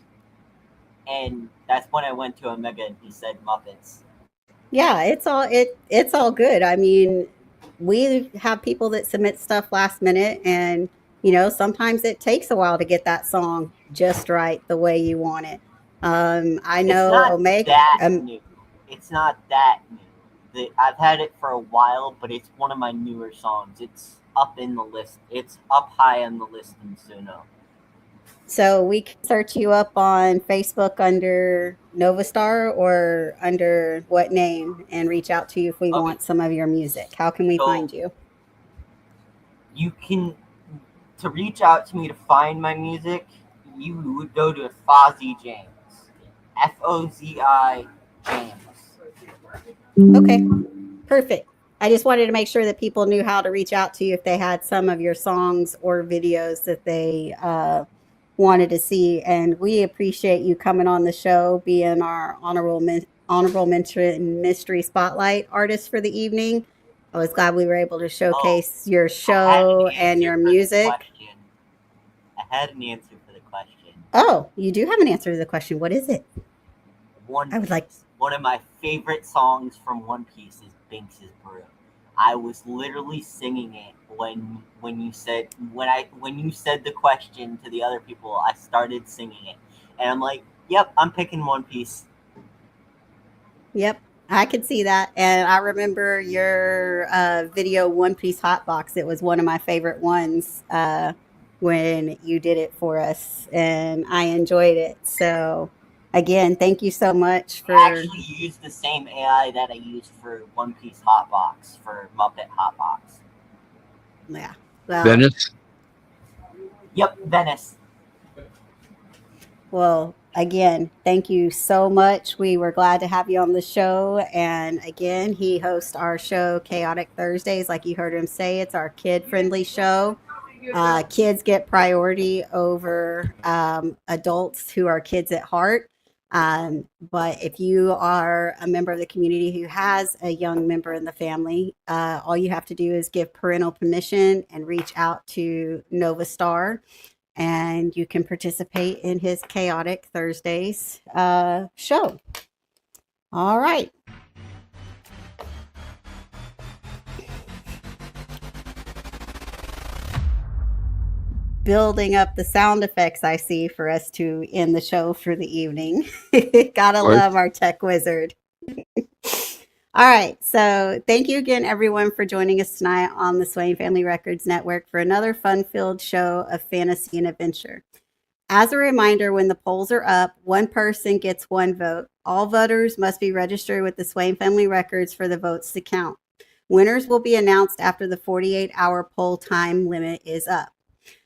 and that's when I went to Omega and he said Muppets. Yeah, it's all good. I mean, we have people that submit stuff last minute, and sometimes it takes a while to get that song just right the way you want it. I It's know not Omega. that new. It's not that new. I've had it for a while, but it's one of my newer songs. It's up in the list. It's up high on the list in Suno. So we can search you up on Facebook under Novastar or under what name and reach out to you if we Okay. want some of your music. How can we So- find you? You can, to reach out to me to find my music, you would go to Fozzy James. Fozi James. Okay, perfect. I just wanted to make sure that people knew how to reach out to you if they had some of your songs or videos that they wanted to see. And we appreciate you coming on the show, being our honorable mention mystery spotlight artist for the evening. I was glad we were able to showcase your show and your music. I had an answer for the question. Oh, you do have an answer to the question. What is it? One I would like. One of my favorite songs from One Piece is Binks's Brew. I was literally singing it when you said the question to the other people. I started singing it, and I'm like, "Yep, I'm picking One Piece." Yep, I could see that. And I remember your video One Piece Hotbox. It was one of my favorite ones when you did it for us, and I enjoyed it. So again, thank you so much for. I actually used the same AI that I used for One Piece Hotbox for Muppet Hotbox. Yeah. Well, Venice. Yep, Venice. Well, again, thank you so much. We were glad to have you on the show. And again, he hosts our show, Chaotic Thursdays. Like you heard him say, it's our kid-friendly show. Kids get priority over adults who are kids at heart. But if you are a member of the community who has a young member in the family, all you have to do is give parental permission and reach out to Nova Star, and you can participate in his Chaotic Thursdays show. All right. Building up the sound effects I see for us to end the show for the evening. Gotta love our tech wizard. All right. So thank you again, everyone, for joining us tonight on the Swain Family Records Network for another fun-filled show of fantasy and adventure. As a reminder, when the polls are up, one person gets one vote. All voters must be registered with the Swain Family Records for the votes to count. Winners will be announced after the 48-hour poll time limit is up.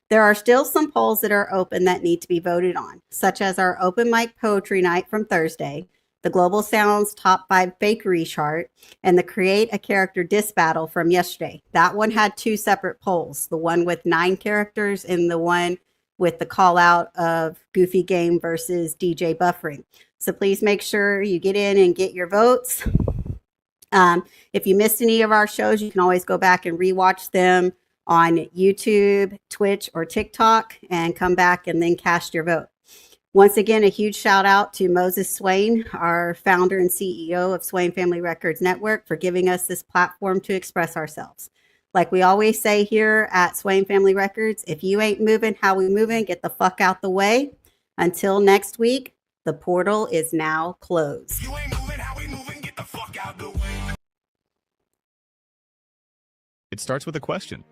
There are still some polls that are open that need to be voted on, such as our open mic poetry night from Thursday, the Global Sounds Top 5 Fakery chart, and the Create a Character Diss Battle from yesterday. That one had two separate polls, the one with 9 characters and the one with the call out of Goofy Game versus DJ Buffering. So please make sure you get in and get your votes. If you missed any of our shows, you can always go back and rewatch them on YouTube, Twitch, or TikTok, and come back and then cast your vote. Once again, a huge shout out to Moses Swain, our founder and CEO of Swain Family Records Network, for giving us this platform to express ourselves. Like we always say here at Swain Family Records, if you ain't moving how we moving, get the fuck out the way. Until next week, the portal is now closed. You ain't moving how we moving, get the fuck out the way. It starts with a question.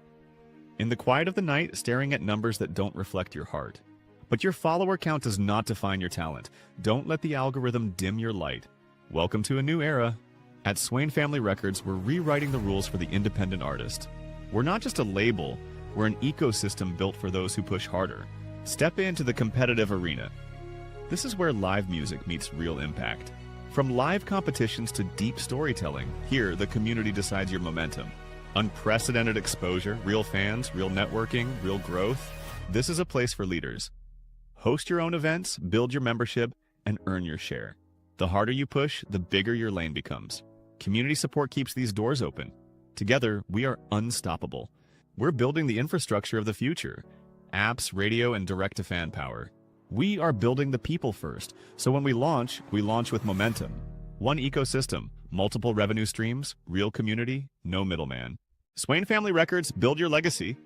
In the quiet of the night, staring at numbers that don't reflect your heart. But your follower count does not define your talent. Don't let the algorithm dim your light. Welcome to a new era. At Swain Family Records, we're rewriting the rules for the independent artist. We're not just a label, we're an ecosystem built for those who push harder. Step into the competitive arena. This is where live music meets real impact. From live competitions to deep storytelling, here the community decides your momentum. Unprecedented exposure, real fans, real networking, real growth. This is a place for leaders. Host your own events, build your membership, and earn your share. The harder you push, the bigger your lane becomes. Community support keeps these doors open. Together, we are unstoppable. We're building the infrastructure of the future. Apps, radio, and direct-to-fan power. We are building the people first, so when we launch with momentum. One ecosystem, multiple revenue streams, real community, no middleman. Swain Family Records, build your legacy.